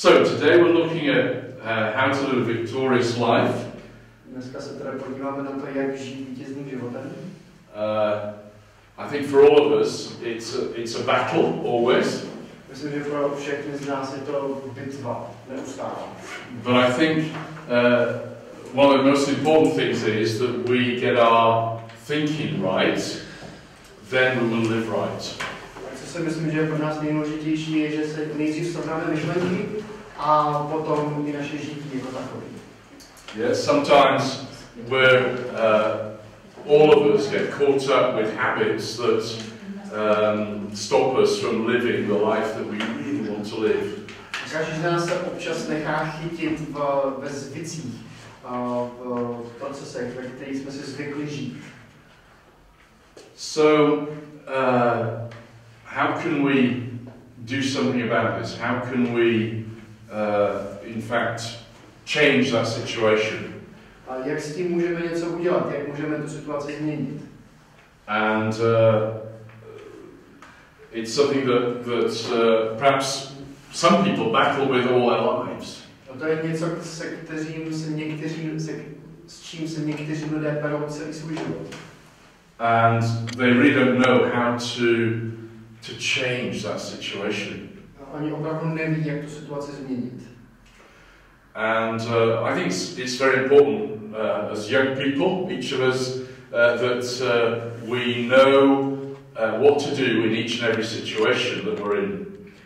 So today we're looking at how to live a victorious life. Dneska se teda podíváme na to, jak žít vítězným životem. I think for all of us, it's a battle always. Myslím, že pro všechny z nás je to bitva, neustále. But I think one of the most important things is that we get our thinking right, then we will live right. Co si myslím, že je pro nás nejdůležitější, je, že se nejdřív srovnáme myšlenky a potom i naše žití jako takové. Yeah, sometimes all of us get caught up with habits that stop us from living the life that we really want to live. Každý z nás se občas nechá chytit ve zvicích, v procesech, ve kterých jsme si zvykli žít. So, how can we do something about this? How can we, in fact, change that situation? A jak s tím můžeme něco udělat? Jak můžeme tu situaci změnit? And it's something that perhaps some people battle with all their lives. A to je něco, s čím se někteří lidé berou celý svůj život. And they really don't know how to change that situation. A oni opravdu neví, jak tu situaci změnit. And I think it's very important as young people, each of us, that we know what to do in each and every situation that we're in.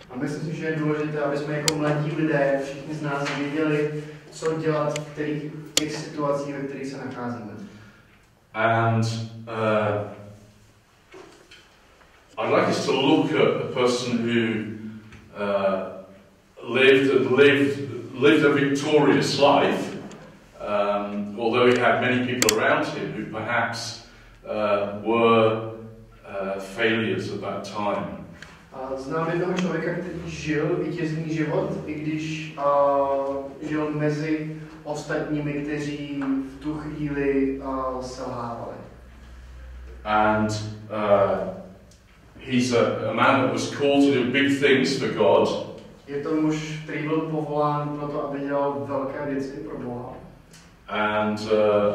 A myslím si, že je důležité, aby jsme jako mladí lidé, všichni z nás věděli, co dělat v těch situacích, ve kterých se nacházíme. And I'd like us to look at a person who lived a victorious life, although he had many people around him who perhaps were failures at that time. Znám jednoho člověka, který žil vítězný život, i když žil mezi ostatními, kteří v tu chvíli selhávali. And he's a man that was called to do big things for God. Je to muž, který byl povolán pro to, aby dělal velké věci pro Boha. And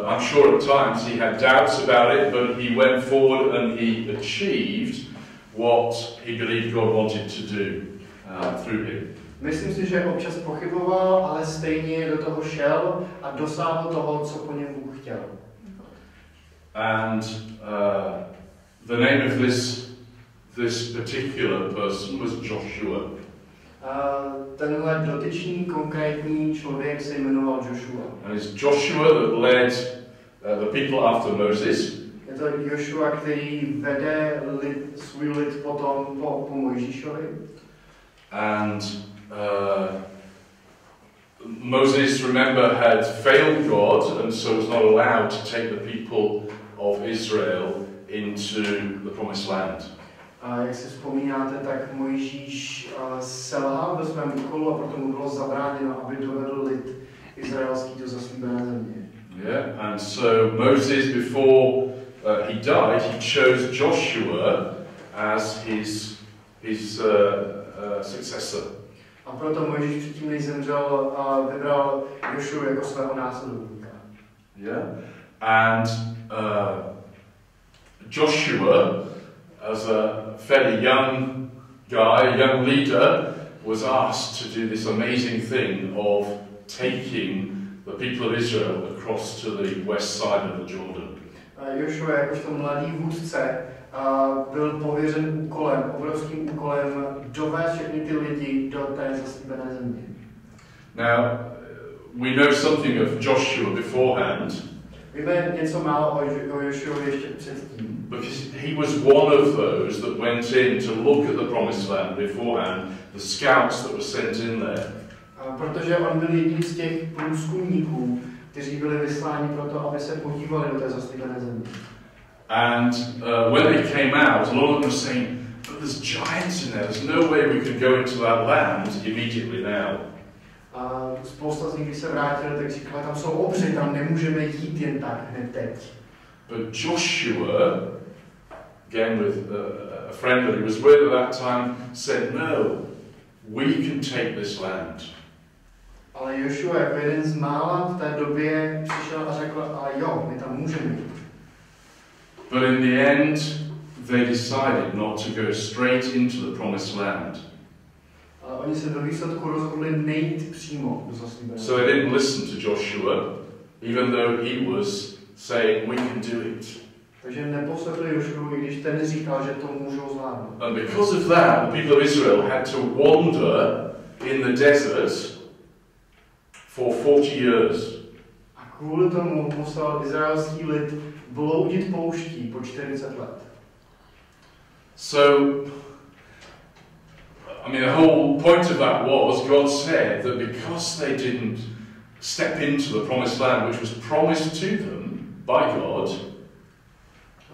I'm sure at times he had doubts about it, but he went forward and he achieved what he believed God wanted to do through him. Myslím si, že občas pochyboval, ale stejně do toho šel a dosáhl toho, co po něm Bůh chtěl. And the name of this particular person was Joshua. Tenhle dotyčný konkrétní člověk se jmenoval Joshua. And it's Joshua that led the people after Moses. Je to Joshua, který vede svůj lid potom po Mojžíšovi. And Moses, remember, had failed God and so was not allowed to take the people of Israel into the promised land. A jak si vzpomínáte, tak Mojžíš selhal ve svém úkolu a proto mu bylo zabráněno, aby dovedl lid izraelský do zaslíbené země. Yeah, and so Moses, before he died, he chose Joshua as his successor. A proto Mojžíš předtím, než zemřel, vybral Joshua jako svého následovníka. Yeah, and Joshua, as a fairly young guy, young leader, was asked to do this amazing thing of taking the people of Israel across to the west side of the Jordan. Joshua, jakožto mladý vůdce, byl pověřen obrovským úkolem, dovést všechny ty lidi do té zaslíbené země. Now, we know something of Joshua beforehand. Víme něco málo o Joshuovi ještě předtím. Because he was one of those that went in to look at the promised land beforehand, the scouts that were sent in there. Protože on byl jedním z těch průzkumníků, kteří byli vysláni proto, aby se podívali do té zaslíbené země. And when they came out, a lot of them were saying, but there's giants in there, there's no way we can go into that land immediately now. A spousta z nich, když se vrátili, tak říkali, tam jsou obři, tam nemůžeme jít jen tak hned teď. But Joshua, again with a friend that he was with at that time, said, no, we can take this land. Ale Jošua jako jeden z mála v té době přišel a řekl, ale jo, my tam můžeme jít. But in the end, they decided not to go straight into the promised land. Ale oni se do výsledku rozhodli nejít přímo do zaslíbené. So they didn't listen to Joshua, even though he was saying, we can do it. Takže neposlechli Jošuvu, i když ten říkal, že to můžou zvládnout. And because of that, the people of Israel had to wander in the desert for 40 years. A kvůli tomu musel izraelský lid bloudit pouští po 40 let. So, I mean, the whole point of that was God said that because they didn't step into the promised land, which was promised to them by God,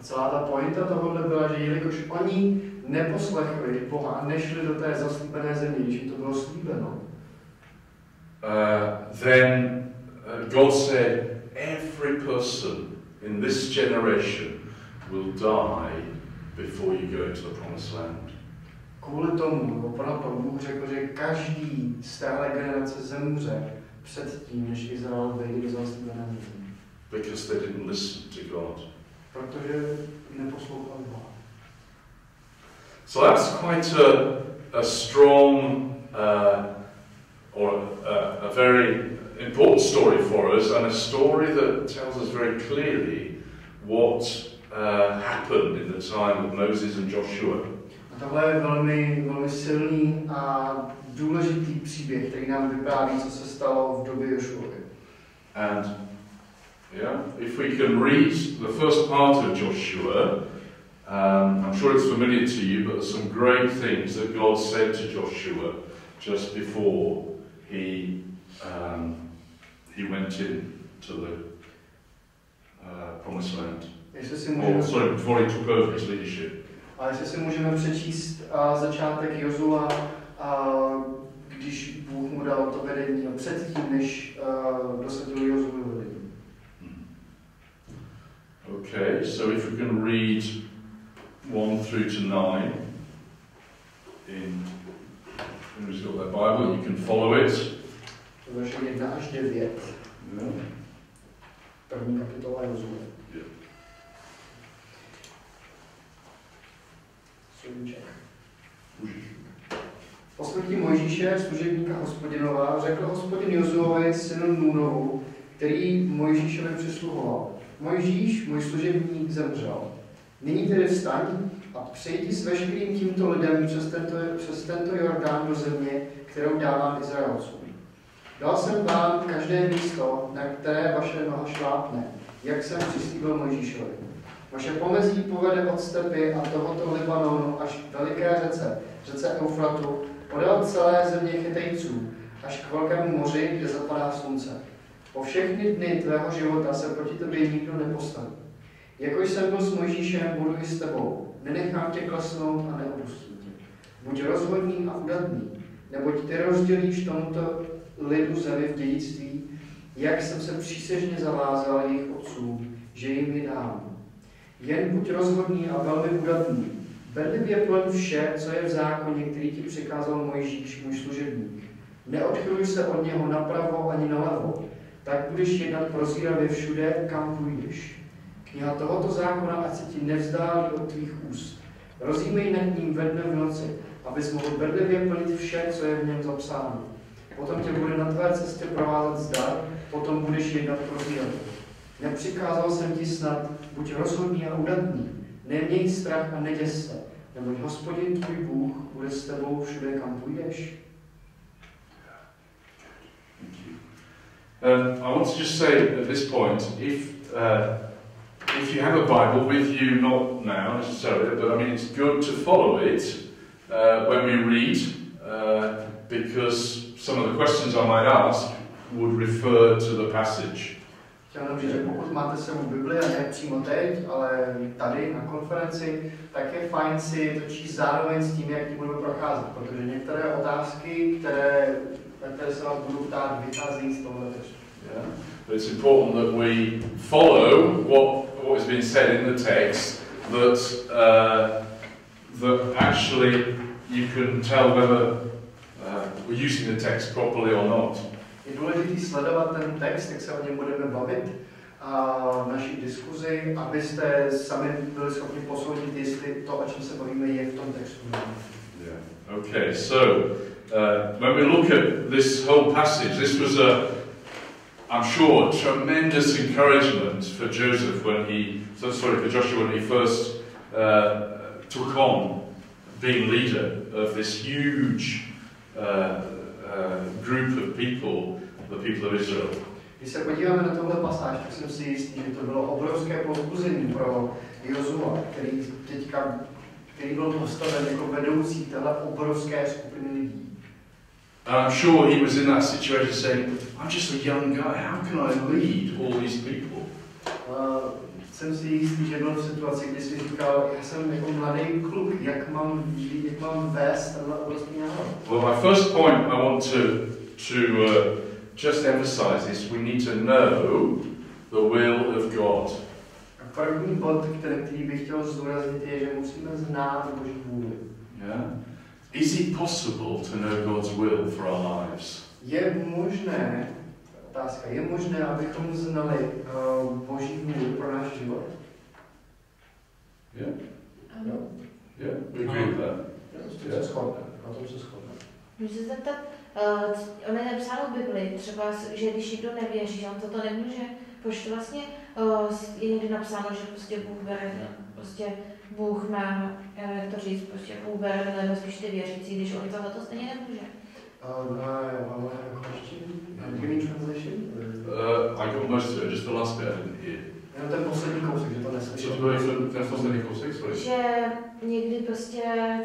a celá ta pointa tohohle byla, že jelikož oni neposlechli Boha a nešli do té zaslíbené země, když jim to bylo slíbeno, then God said, every person in this generation will die before you go into the promised land. Kvůli tomu, opravdu Bůh řekl, že každý z téhle generace zemře předtím, než Izrael vejde do zaslíbené země. Because they didn't listen to God. Protože neposlouchali Boha. So that's quite a strong or a very important story for us, and a story that tells us very clearly what happened in the time of Moses and Joshua. A tohle je velmi, velmi silný a důležitý příběh, který nám vypráví, co se stalo v době Jošuovy. And if we can read the first part of Joshua, I'm sure it's familiar to you, but there's some great things that God said to Joshua just before he went in to the promised land. Before he took over his leadership. Ale jestli si můžeme přečíst začátek Jozua, když Bůh mu dal to vedení a předtím, než dosadil Jozue vedení. Okay, so if we can read 1 through to 9 who's got their Bible, you can follow it. Verše 1 až 9. Yeah. První kapitola Jozue. Yeah. Po smrti Mojžíše, služebníka Hospodinova, řekl Hospodin Jozuovi, synu Núnovu, který Mojžíšovi přisluhoval. Mojžíš, můj služebník, zemřel. Nyní tedy vstaň a přejdi s veškerým tímto lidem přes tento Jordán do země, kterou dávám Izraelcům. Dal jsem vám každé místo, na které vaše noha šlápne, jak jsem přislíbil Mojžíšovi. Vaše pomezí povede od stepy a tohoto Libanonu až k veliké řece Eufratu, podél celé země Chytejců, až k velkému moři, kde zapadá slunce. Po všechny dny tvého života se proti tobě nikdo nepostaví. Jako jsem byl s Mojžíšem, budu i s tebou. Nenechám tě klesnout a neopustím tě. Buď rozhodný a udatný, neboť ty rozdělíš tomuto lidu zemi v dědictví, jak jsem se přísežně zavázal jejich otcům, že jim ji dám. Jen buď rozhodný a velmi udatný. Bedlivě plň vše, co je v zákoně, který ti přikázal Mojžíš, můj služebník. Neodchyluj se od něho napravo ani nalevo, tak budeš jednat prozíravě všude, kam půjdeš. Kniha tohoto zákona, ať se ti nevzdálí od tvých úst. Rozjímej nad ním ve dne v noci, abys mohl bedlivě plnit vše, co je v něm zapsáno. Potom tě bude na tvé cestě provázet zdar, potom budeš jednat prozíravě. Nepřikázal jsem ti snad, buď rozhodný a udatný, neměj strach a neděs se, neboť Hospodin tvůj Bůh bude s tebou všude, kam půjdeš. I want to just say at this point, if you have a Bible with you, not now necessarily, but I mean it's good to follow it when we read, because some of the questions I might ask would refer to the passage. Chtěl jenom říct, že pokud máte sebou Bibli, a ne přímo teď, ale tady na konferenci, tak je fajn si to číst zároveň s tím, jak tím budeme procházet, protože některé otázky, které se vás budou ptát, vycházejí z tohoto textu. Yeah. But it's important that we follow what has been said in the text, that actually you can tell whether we're using the text properly or not. Je důležité sledovat ten text, jak se o něm budeme bavit v naší diskuzi, abyste sami byli schopni posoudit, jestli to, o čem se bavíme, je v tom textu. Yeah. Okay, so when we look at this whole passage, this was I'm sure, tremendous encouragement for Joseph for Joshua when he first took on being leader of this huge group of people, the people of Israel. Když se podíváme na tohle pasáž, tak jsem si jistý, že to bylo obrovské povzbuzení pro Jozua, který byl postaven jako vedoucí téhle obrovské skupiny lidí. And I'm sure he was in that situation saying, I'm just a young guy, how can I lead all these people? Jsem si jistý, že byl v situaci, kdy si říkal, já jsem jako mladý kluk, jak mám vést tenhle obrovský národ. Well, my first point I want to just emphasize is we need to know the will of God. A první bod, který bych chtěl zdůraznit, je, že musíme znát Boží vůli. Yeah? Is it possible to know God's will for our lives? Je možné, otázka, je možné, abychom znali Boží vůli pro náš život? Yeah? Jo. Yeah, we agree with that. Na tom se shodne. Můžu se zeptat, ono je napsáno v Bibli, třeba, že když někdo nevěří, on to nemůže, protože to vlastně je někdy napsáno, že prostě Bůh bere, prostě Bůh má, jak to říct, prostě Bůh bere nebo spíš ty věřící, když on to stejně nemůže. I got most of it, just the last bit I didn't hear. Jenom ten poslední kousek, že to neslyšel. Ten poslední kousek, sorry. Že někdy prostě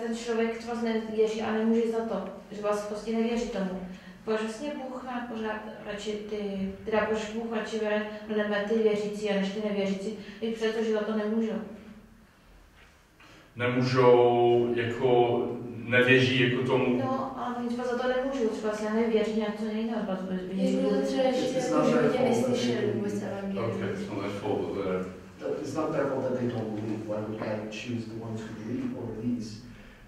ten člověk vás nevěří a nemůže za to, že vás prostě nevěří tomu. Protože vlastně Bůh má pořád radši Bůh radši bere ty věřící a než ty nevěřící, i přesto, že za to nemůžou. Nemůžou jako nevěří jako tomu. No, ale oni třeba za to nemůžou, třeba si nevěří něco jiného, vás bude zbyt. Je to třeba, že ty lidi neslyšeli vůbec evangelium. Okay, it's not their fault that they're... It's not their fault that they don't believe. Why would God choose the ones who believe over these?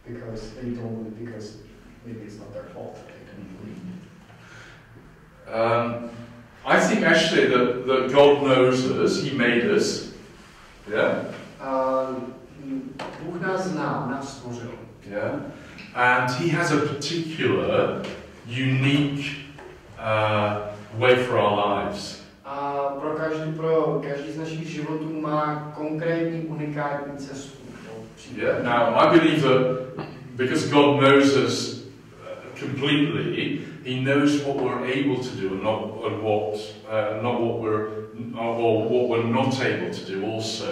Because they don't believe, because maybe it's not their fault that they don't believe. I think actually that God knows us, He made us. Yeah? Bůh nás zná, nás stvořil. Yeah? And He has a particular, unique way for our lives. A pro každý z našich životů má konkrétní, unikátní cestu. Yeah. Now I believe that because God knows us completely, He knows what we're able to do and not what we're not able to do also.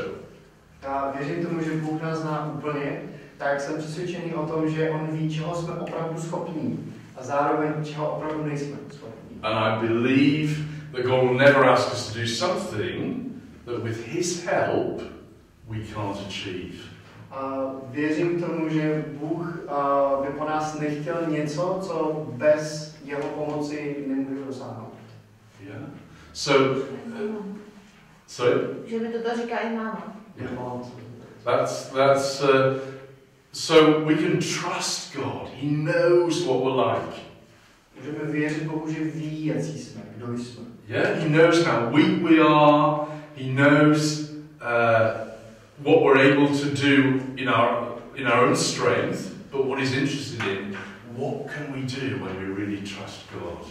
A věřím tomu, že Bůh nás zná úplně, tak jsem přesvědčený o tom, že On ví, čeho jsme opravdu schopní a zároveň čeho opravdu nejsme schopní. And I believe that God will never ask us to do something that with His help we can't achieve. A věřím tomu, že Bůh by po nás nechtěl něco, co bez jeho pomoci nemůže dosáhnout. Yeah. So, sorry? Že mi to říká i máma. Yeah. So we can trust God. He knows what we're like. Můžeme věřit Bohu, že ví, jaký jsme, kdo jsme. Yeah, He knows how weak we are. He knows what we're able to do in our own strength. But what He's interested in, what can we do when we really trust God?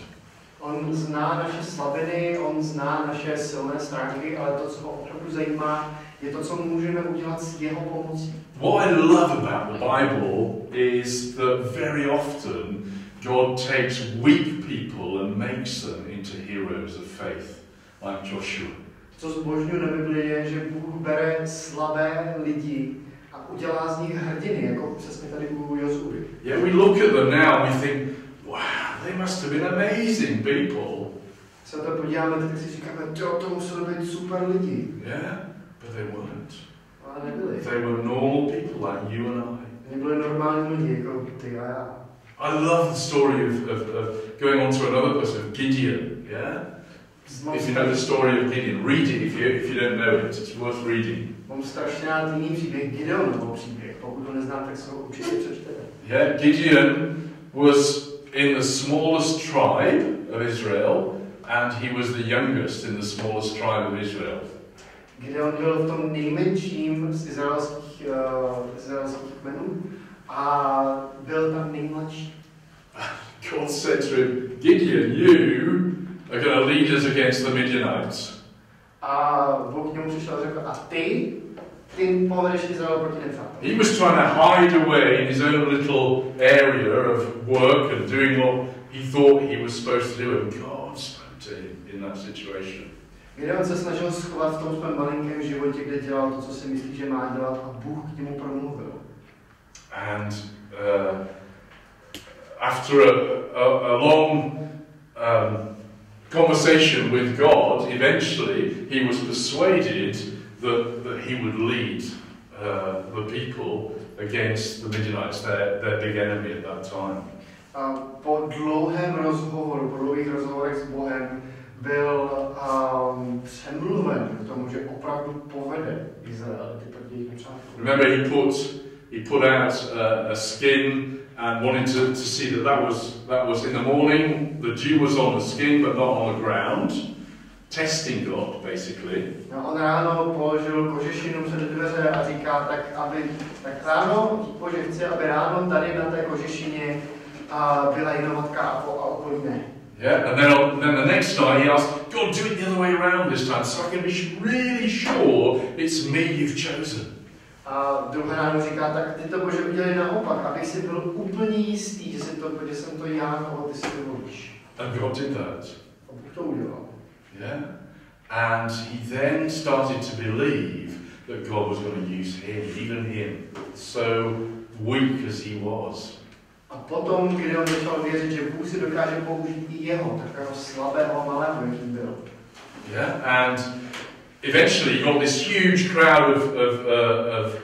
On zná naše slabiny, on zná naše silné stránky, ale to, co ho opravdu zajímá, je to, co můžeme udělat s jeho pomocí. What I love about the Bible is that very often God takes weak people and makes them into heroes of faith, like Joshua. Co zbožňuji na Bibli je, že Bůh bere slabé lidi a udělá z nich hrdiny, jako přesně tady u Jozury. Yeah, we look at them now and we think, wow, they must have been amazing people. Se to podíváme, tak si říkáme, to museli být super lidi. Yeah, but they weren't. Ale nebyli. They were normal people like you and I. Nebyli normální lidi, jako ty a já. I love the story of going on to another person, of Gideon, yeah? If you know the story of Gideon, read it if you don't know it, it's worth reading. Mám strašně rád jiný příběh, Gideonův příběh, pokud ho neznáte, tak se ho určitě přečtete. Yeah, Gideon was in the smallest tribe of Israel, and he was the youngest in the smallest tribe of Israel. Gideon byl v tom nejmenším z izraelských kmenů a byl tam nejmladší. God said to him, Gideon, you are going to lead us against the Midianites. A Bůh k němu přišel a řekl, a ty povedeš Izrael proti nepřátelům. He was trying to hide away in his own little area of work and doing what he thought he was supposed to do, and God spoke to him in that situation. Gideon se snažil schovat v tom svém malinkém životě, kde dělal to, co si myslí, že má dělat, a Bůh k němu promluvil. And after a long conversation with God, eventually he was persuaded that he would lead the people against the Midianites, their big enemy at that time. A po dlouhých rozhovorech s Bohem byl přemluven k tomu, že opravdu povede Izrael proti jejich nepřátelům. Remember, he put out a skin and wanted to see that was in the morning. The dew was on the skin, but not on the ground. Testing God, basically. No, on ráno položil kožešinu před dveře a říká, tak ráno, Bože, chci, aby ráno tady na té kožešině byla jedovatka a okolí ne. Yeah, and then the next night he asked, God, do it the other way around this time, so I can be really sure it's me you've chosen. A druhé ráno říká, tak ty to, Bože, udělej naopak, abych si byl úplně jistý, že jsem to já, koho ty si dovolíš. And God did that. A Bůh to udělal. Yeah, and he then started to believe that God was going to use him, even him, so weak as he was. A potom, když on začal věřit, že Bůh si dokáže použít i jeho, takového slabého, malého, jaký byl. Yeah, and eventually he got this huge crowd of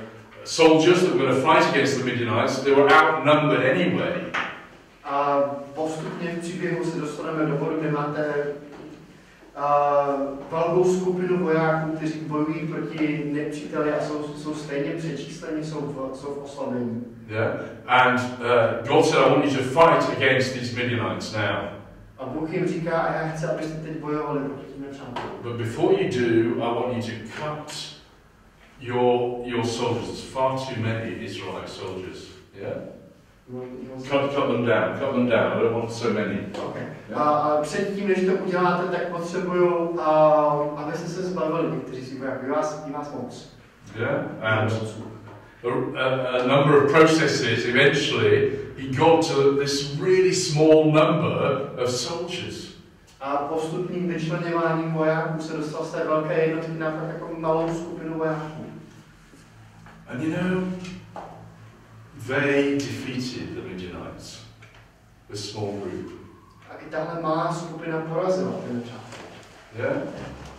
soldiers that were going to fight against the Midianites. They were outnumbered anyway. A postupně v příběhu se dostaneme do bodu, kde máte velkou skupinu vojáků, kteří bojují proti nepříteli a jsou stejně přečíslení, jsou v oslabení. Yeah, and God said, I want you to fight against these Midianites now. A Bůh jim říká, a já chci, abyste teď bojovali proti tím nepřátelům. But before you do, I want you to cut your soldiers. There's far too many Israelite soldiers. Yeah? Cut them down. I don't want so many. Okay. A předtím, než to uděláte, tak potřebuju, abyste se zbavili někteří si vojáků. Je vás moc. Yeah, and a number of processes, eventually he got to this really small number of soldiers. A postupným vyčleňováním vojáků se dostal z té velké jednotky na takovou malou skupinu vojáků. And you know, they defeated the Midianites, the small group. A i tahle malá skupina porazila ty nepřátelé. Yeah?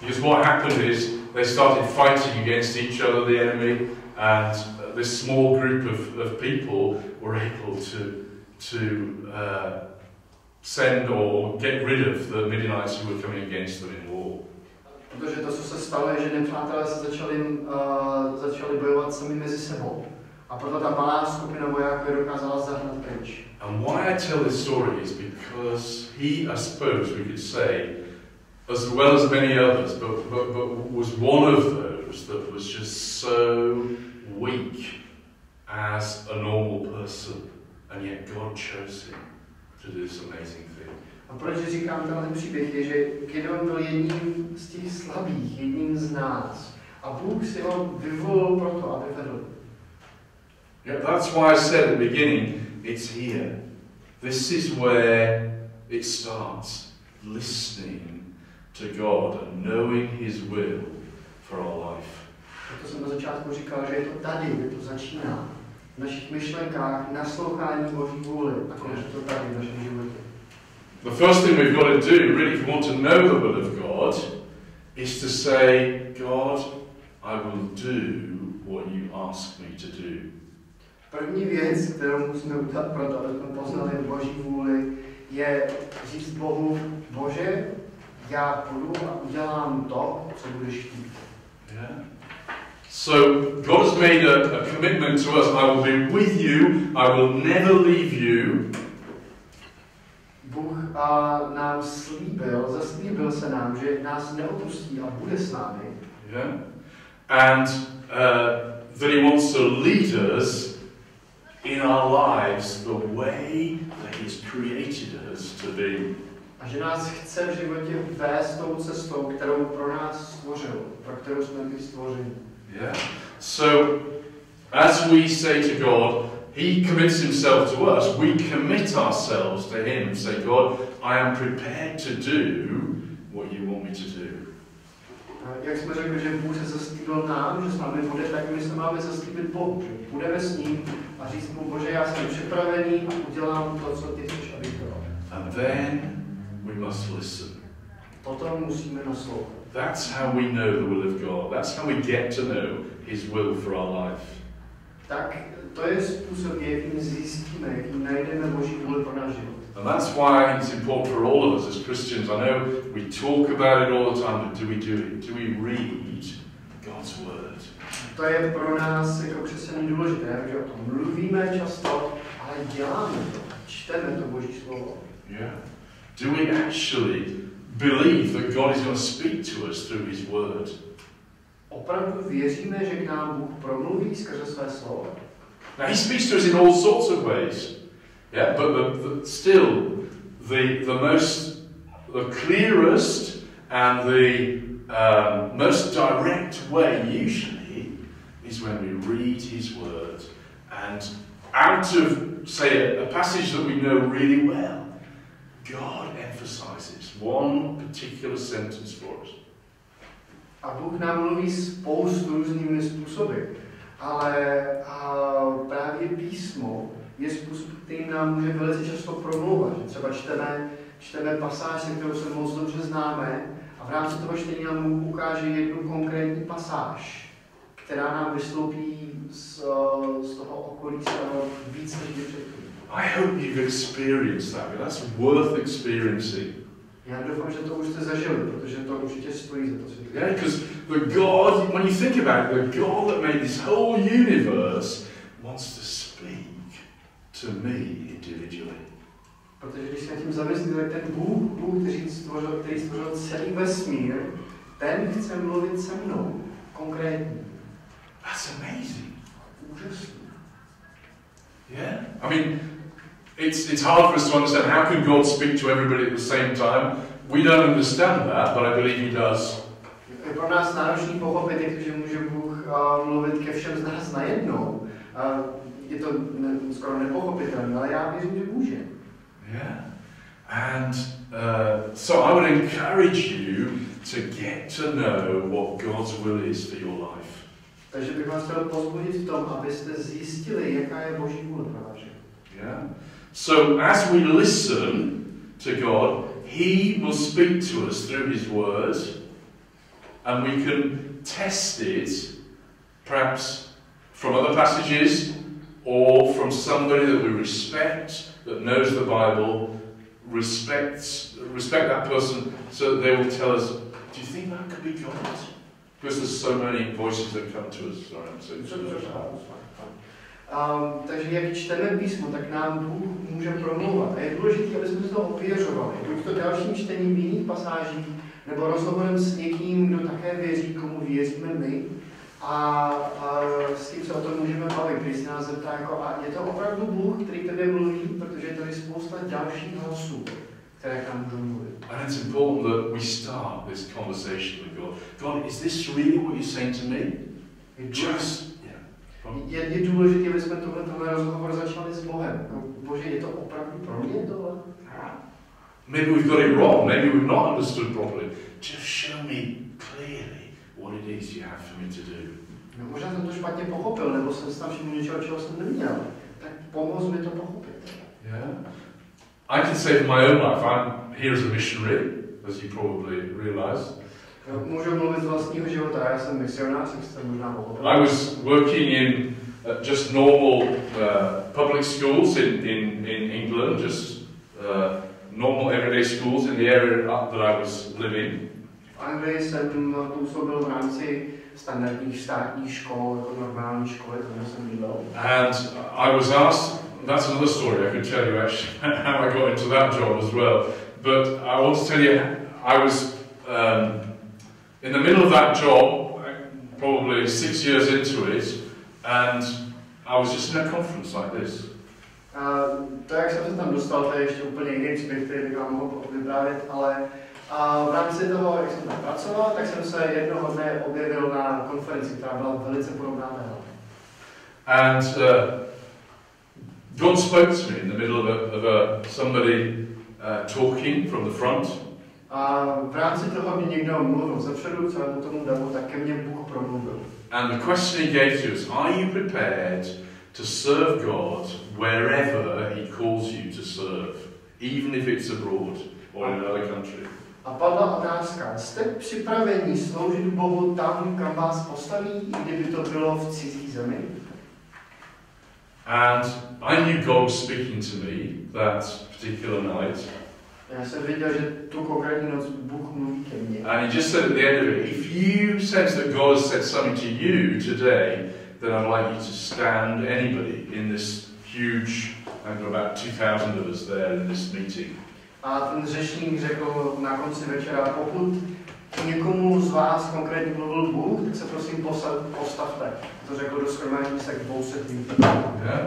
Because what happened is they started fighting against each other, the enemy, and this small group of people were able to send or get rid of the Midianites who were coming against them in war. Protože to, co se stalo, je, že nepřátelé se začali bojovat sami mezi sebou. A proto ta malá skupina vojáků je dokázala zahnat pryč. And why I tell this story is because he, I suppose we could say, as well as many others, but was one of those that was just so weak as a normal person, and yet God chose him to do this amazing thing. A proč říkám tenhle příběh, je, že Gideon byl jedním z těch slabých, jedním z nás. A Bůh si ho vyvolil proto, aby vedl. Yeah, that's why I said at the beginning, it's here. This is where it starts, listening to God and knowing His will for our life. Proto jsem na začátku říkal, že je to tady, kde to začíná. V našich myšlenkách, naslouchání Boží vůli a končí to tady v našem životě. The first thing we've got to do, really, if we want to know the will of God, is to say, God, I will do what you ask me to do. První věc, kterou musíme udělat proto, aby jsme poznali Boží vůli, je říct Bohu, Bože, já půjdu a udělám to, co budeš chtít. Yeah. So God has made a commitment to us. I will be with you. I will never leave you. Bůh nám zaslíbil se nám, že nás neopustí a bude s námi. Yeah? And that he wants to lead us in our lives the way that he's created us to be. A že nás chce v životě vést tou cestou, kterou pro nás stvořil, pro kterou jsme byli stvořeni. Yeah. So, as we say to God, he commits himself to us, we commit ourselves to him and say, God, I am prepared to do what you want me to do. Jak jsme řekli, že Bůh se zaslíbil nám, že s námi bude, tak my se máme zaslíbit Bohu, že budeme s ním a říct mu, Bože, já jsem připravený a udělám to, co ty chceš, abych dělal. And then we must listen. Potom musíme naslouchat. That's how we know the will of God. That's how we get to know his will for our life. Tak to je způsob, jakým zjistíme, jakým najdeme Boží vůli pro náš život. And that's why it's important for all of us as Christians. I know we talk about it all the time, but do we do it? Do we read God's word? To je pro nás jako křesťané důležité, že o tom mluvíme často, ale děláme to, čteme to Boží slovo. Yeah. Do we actually believe that God is going to speak to us through his word? Opravdu věříme, že k nám Bůh promluví skrze své slovo. Now he speaks to us in all sorts of ways. Yeah, but still the clearest and the most direct way usually is when we read his word, and out of, say, a passage that we know really well, God emphasizes one particular sentence for us. A Bůh nám mluví spoustu různými způsoby, ale právě písmo je způsob, který nám může velice často promlouvat. Že třeba čteme pasáž, kterou se moc dobře známe, a v rámci toho čtení nám Bůh ukáže jednu konkrétní pasáž, která nám vystoupí z toho okolí víc než předtím. I hope you've experienced that. That's worth experiencing. Já doufám, že to už jste zažili, protože to určitě stojí za to si. Yeah, because the God, when you think about it, the God that made this whole universe wants to speak to me individually. Protože když se tím zamyslíte, tak ten Bůh, který stvořil celý vesmír, ten chce mluvit se mnou, konkrétně. That's amazing. Úžasný. Yeah? I mean, it's hard for us to understand how can God speak to everybody at the same time. We don't understand that, but I believe he does. Je pro nás náročný pochopit, jak může Bůh mluvit ke všem z nás najednou. Je to skoro nepochopitelné, ale já věřím, že může. Yeah. And so I would encourage you to get to know what God's will is for your life. Takže bych vás chtěl povzbudit v tom, abyste zjistili, jaká je Boží vůle pro váš život. Yeah. So as we listen to God, he will speak to us through his word, and we can test it perhaps from other passages or from somebody that we respect, that knows the Bible, respect that person, so that they will tell us, do you think that could be God? Because there's so many voices that come to us. Takže jak čteme písmo, tak nám Bůh může promlouvat. A je důležité, aby jsme se to ověřovali. Buď to dalším čtením v jiných pasážích, nebo rozhovorem s někým, kdo také věří, komu věříme my. A s tím se o tom můžeme bavit, když se nás zeptá, jako, a je to opravdu Bůh, který tebe mluví, protože je tady spousta dalších hlasů, které nám můžou mluvit. And it's important that we start this conversation with God. God, is this really what you're saying to me? Je důležité, aby jsme tohle rozhovor začali s Bohem. Bože, je to opravdu pro mě tohle? Maybe we've got it wrong. Maybe we've not understood properly. Just show me clearly what it is you have for me to do. No, možná jsem to špatně pochopil, nebo jsem tam všiml něčeho, čeho jsem neměl. Tak pomoz mi to pochopit. Yeah. I can say for my own life, I'm here as a missionary, as you probably realise. Můžu mluvit z vlastního života, já jsem misionář, jak jste možná pochopil. I was working in just normal public schools in England, just normal everyday schools in the area that I was living. V Anglii jsem působil v rámci standardních státních škol, jako normální školy, tam jsem bydlel. And I was asked that's another story. I could tell you actually how I got into that job as well. But I want to tell you, I was in the middle of that job, probably 6 years into it, and I was just in a conference like this. To, jak jsem se tam dostal, to je ještě úplně jiný příběh, který bych vám mohl vyprávět, ale v rámci toho, jak jsem tam pracoval, tak jsem se jednoho dne objevil na konferenci, která byla velice podobná mého. And God spoke to me in the middle of somebody talking from the front. A v rámci toho mě někdo mluvil zepředu, celému tomu davu, tak ke mně Bůh promluvil. And the question he gave to us, are you prepared to serve God wherever he calls you to serve, even if it's abroad or in another country? A padla otázka, jste připraveni sloužit Bohu tam, kam vás postaví, i kdyby to bylo v cizí zemi? And I knew God was speaking to me that particular night. Já jsem viděl, že tu konkrétní noc Bůh mluví ke mně. And he just said at the end of it, if you sense that God has said something to you today, then I'd like you to stand, anybody, in this huge, I've got about 2,000 of us there in this meeting. A ten řečník řekl na konci večera, pokud někomu z vás konkrétně mluvil Bůh, tak se prosím postavte. To řekl do shromáždění se k 200 lidí. Yeah?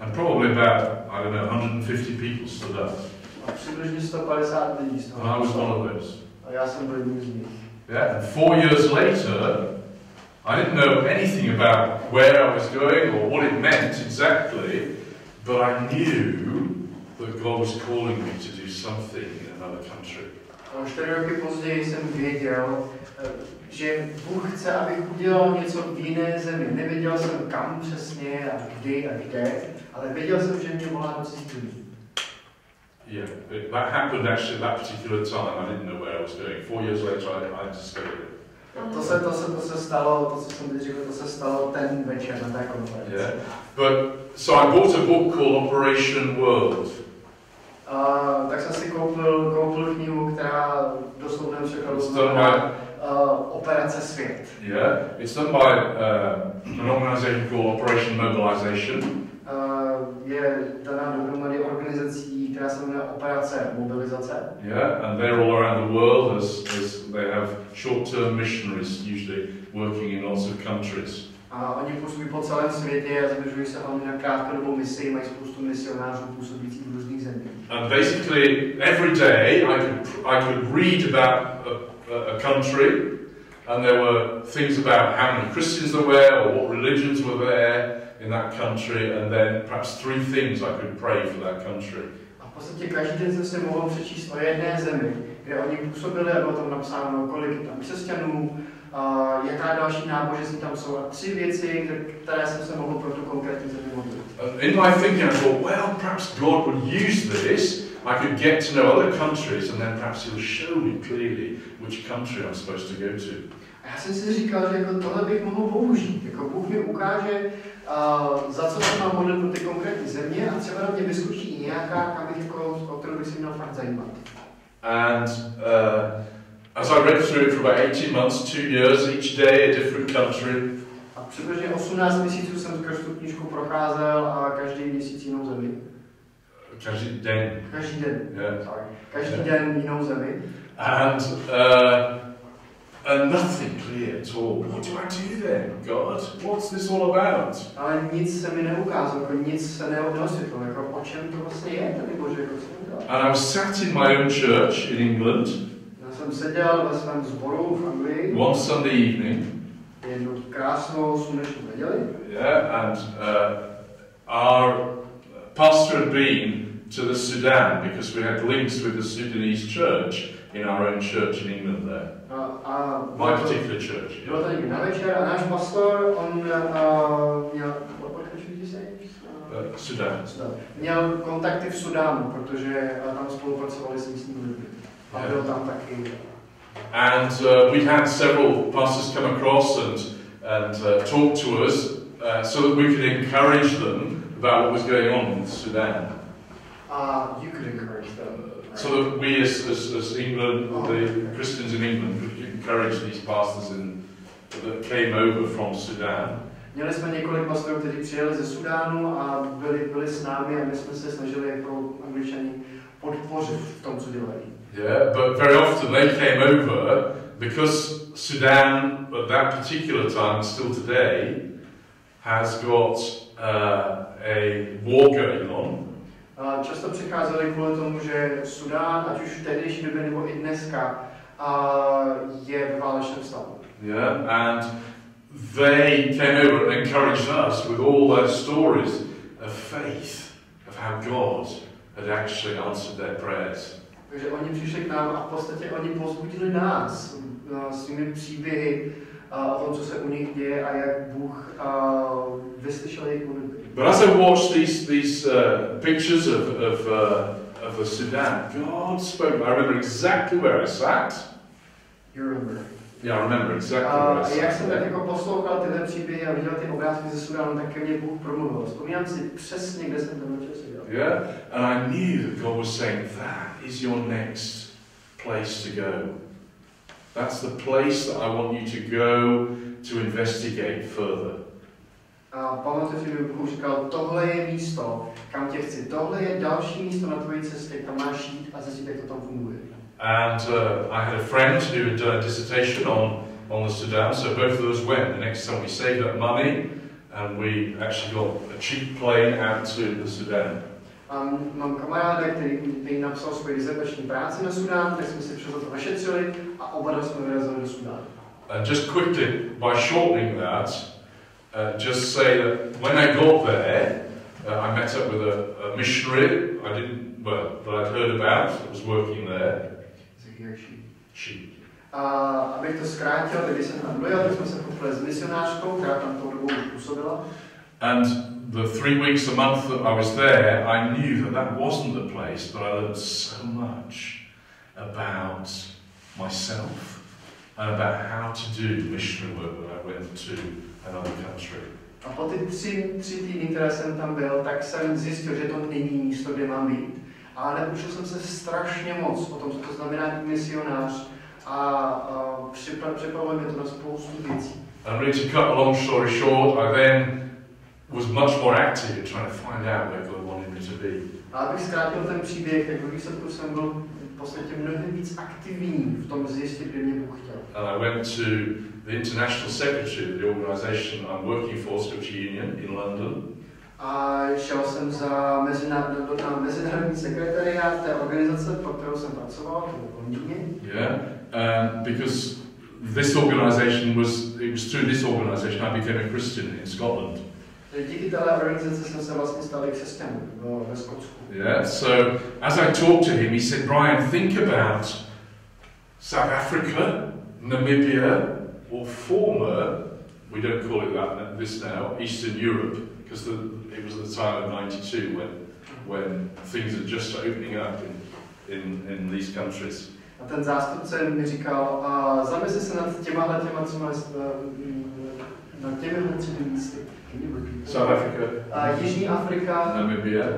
And probably about, I don't know, 150 people stood up. A přibližně 150 lidí z toho. And I was one of those. A já jsem byl jedním z nich. Yeah? And 4 years later, I didn't know anything about where I was going or what it meant exactly, but I knew that God was calling me to do something in another country. A 4 roky později jsem věděl, že Bůh chce, abych udělal něco v jiné zemi. Nevěděl jsem kam přesně a kdy a kde, ale věděl jsem, že mě volá do cizí zemí. Yeah, that happened actually at that particular time. I didn't know where I was going. 4 years later, I discovered it. To se stalo, to, co jsem teď řekl, to se stalo ten večer na té konferenci. Yeah, but so I bought a book called Operation World. Tak jsem si koupil knihu, která doslovně překladu znamená Operace svět. Yeah, it's done by an organization called Operation Mobilization. Je daná dohromady organizací, která se jmenuje Operace mobilizace. Yeah, and they're all around the world as they have short-term missionaries usually working in lots of countries. A oni působí po celém světě a zaměřují se hlavně na krátkodobou misi, mají spoustu misionářů působících v různých zemích. And basically every day I could read about a country, and there were things about how many Christians there were or what religions were there in that country, and then perhaps 3 things I could pray for that country. A v podstatě každý den jsem si mohl přečíst o jedné zemi, kde oni působili a bylo tam napsáno, kolik je tam křesťanů, jaká další náboženství tam jsou a 3 věci, které jsem se mohl pro tu konkrétní zemi modlit. In my thinking I thought, well, perhaps God would use this. I could get to know other countries, and then perhaps He'll show me clearly which country I'm supposed to go to. A já jsem si říkal, že jako tohle bych mohl použít. Jako Bůh mi ukáže, za co se mám modlit pro ty konkrétní země a třeba na mě vyzkouší i nějaká, kam bych jako, o kterou bych si měl fakt zajímat. And as I read through it for about 18 months, 2 years, each day a different country. A přibližně 18 měsíců jsem skrz tu knížku procházel a každý měsíc jinou zemi. Každý den. Každý den. Yeah. Sorry. Každý den jinou zemi. And nothing clear at all. What do I do then, God? What's this all about? Ale nic se mi neukázalo, jako nic se neosvětlilo, jako o čem to vlastně je, tady Bože, jako co to. And I was sat in my own church in England. Já jsem seděl ve svém sboru v Anglii. One Sunday evening. Jednu krásnou slunečnou neděli. Yeah, and our pastor had been to the Sudan because we had links with the Sudanese church in our own church in England there. My particular church. Bylo to někdy na večer a náš pastor, on měl, what country did you say? Sudan. Měl kontakty v Sudánu, protože tam spolupracovali s místními lidmi. A byl tam taky. And we had several pastors come across and talk to us so that we could encourage them about what was going on in Sudan. You could encourage them. So that we as England, the Christians in England, could encourage these pastors that came over from Sudan. Měli jsme několik pastorů, kteří přijeli ze Sudánu a byli s námi a my jsme se snažili jako Angličani podpořit v tom, co dělají. Yeah, but very often they came over because Sudan at that particular time and still today has got a war going on. Často přicházeli kvůli tomu, že Sudán, ať už v tehdejší době nebo i dneska, je ve válečném stavu. Yeah, and they came over and encouraged us with all their stories of faith, of how God had actually answered their prayers. Takže oni přišli k nám a v podstatě oni povzbudili nás svými příběhy o tom, co se u nich děje a jak Bůh vyslyšel jejich modlitby. But as I watched these pictures of the Sudan, God spoke. I remember exactly where I sat. You remember? Yeah, I remember exactly where I sat. Jak jsem tak jako poslouchal tyhle příběhy a viděl ty obrázky ze Sudánu, tak ke mně Bůh promluvil. Vzpomínám si přesně, kde jsem ten večer seděl. Yeah, and I knew that God was saying, that is your next place to go. That's the place that I want you to go to investigate further. A pamatuju si, že Bůh říkal, tohle je místo, kam tě chci. Tohle je další místo na tvojí cestě, kam máš jít a zjistit, jak to tam funguje. And I had a friend who had done a dissertation on the Sudan, so both of us went. The next time we saved up money and we actually got a cheap plane out to the Sudan. Mám kamaráda, který napsal svoji disertační práci na Sudán, tak jsme si přes to našetřili a oba dva jsme vyrazili do Sudánu. And just quickly, by shortening that, just say that when I got there, I met up with a missionary that I'd heard about, that was working there. She. Abych to zkrátil, tak když jsem tam dojel, tak jsme se potkali s misionářkou, která tam tou dobou působila. And the 3 weeks a month that I was there, I knew that wasn't the place, but I learned so much about myself and about how to do missionary work when I went to another country. A po ty tři týdny, které jsem tam byl, tak jsem zjistil, že to není místo, kde mám být. Ale naučil jsem se strašně moc o tom, co to znamená být misionář a připravilo mě to na spoustu věcí. And really to cut a long story short, I then was much more active in trying to find out where God wanted me to be. A abych zkrátil ten příběh, tak ve výsledku jsem byl v podstatě mnohem víc aktivní v tom zjistit, kde mě Bůh chtěl. And I went to the international secretary of the organisation I'm working for, Scripture Union, in London. A šel jsem na mezinárodní sekretariát té organizace, pro kterou jsem pracoval, v Londýně. Yeah, because this organisation was through this organisation I became a Christian in Scotland. Díky téhle organizaci jsem se vlastně stal křesťanem ve Skotsku. Yeah, so as I talked to him, he said, Brian, think about South Africa, Namibia, or former, we don't call it this now, Eastern Europe, because it was the time of '92 when things are just opening up in these countries. A ten zástupce mi říkal, zamysli se nad těma třemi místy. South Africa, Jižní Afrika,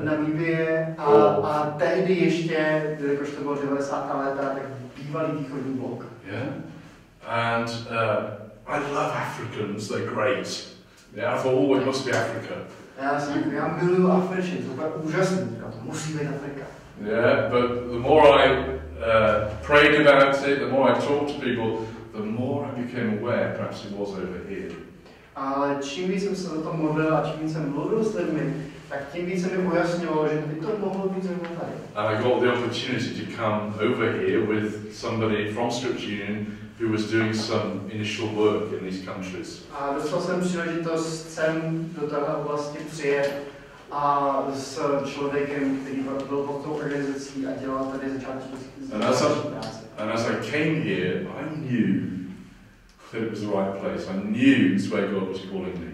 Namibie a tehdy ještě, jakož to bylo 90. léta, tak bývalý východní blok. Yeah, and I love Africans, they're great. Yeah, I thought, oh, it must be Africa. Já miluju Afričany, to je úžasný, to musí být Afrika. Yeah, but the more I prayed about it, the more I talked to people, the more I became aware perhaps it was over here. Ale čím víc jsem se o tom modlil a čím víc jsem mluvil s lidmi, tak tím víc se mi ujasňovalo, že by to mohlo být zrovna tady. And I got the opportunity to come over here with somebody from Scripture Union who was doing some initial work in these countries. A dostal jsem příležitost sem do téhle oblasti přijet a s člověkem, který byl pod tou organizací a dělal tady začáteční práci. And as I came here, I knew that it was the right place. I knew it's where God was calling me.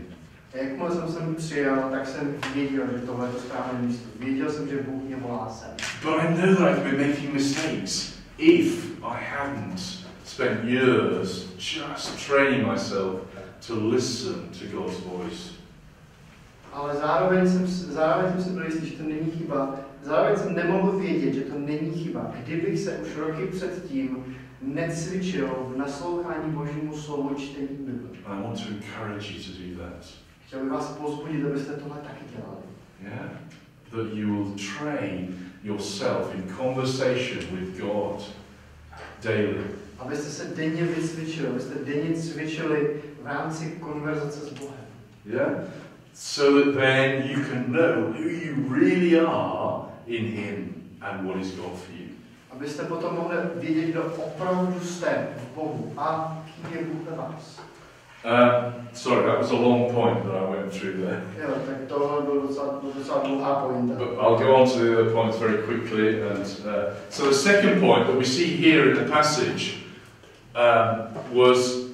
Jakmile jsem sem přijel, tak jsem věděl, že tohle je to správné místo. Věděl jsem, že Bůh mě volá sem. But I know that I've been making mistakes if I hadn't spent years just training myself to listen to God's voice. Ale zároveň jsem si byl jistý, že to není chyba. Zároveň jsem nemohl vědět, že to není chyba. Kdybych se už roky předtím necvičil v naslouchání Božímu slovu čtení Bible. And I want to encourage you to do that. Chtěl bych vás povzbudit, abyste tohle taky dělali. Yeah? That you will train yourself in conversation with God daily. Abyste se denně vycvičili, abyste denně cvičili v rámci konverzace s Bohem. Yeah? So that then you can know who you really are in Him and what is God for you. Abyste potom mohli vědět, kdo opravdu jste v Bohu a kým je Bůh ve vás. Sorry, that was a long point that I went through there. Jo, tak tohle byl docela dlouhá pointa. But I'll go on to the other points very quickly. And so the second point that we see here in the passage was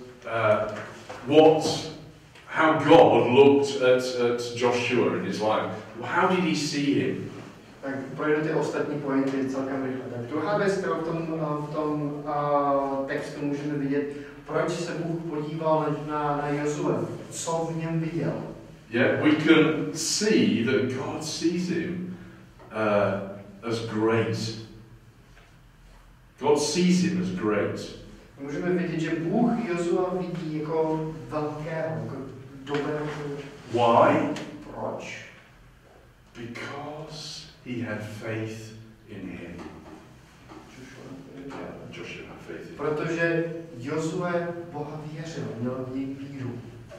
how God looked at Joshua in his life. How did he see him? Tak projdu ty ostatní pointy celkem rychle. Tak druhá věc, kterou v tom textu můžeme vidět, proč se Bůh podíval na Jozue, co v něm viděl. Yeah, we can see that God sees him as great. God sees him as great. Můžeme vidět, že Bůh Jozua vidí jako velkého, jako dobrého člověka. Why? Proč? Because he had faith in him. Joshua had faith in him. Protože Jozue Boha věřil, měl v něj víru.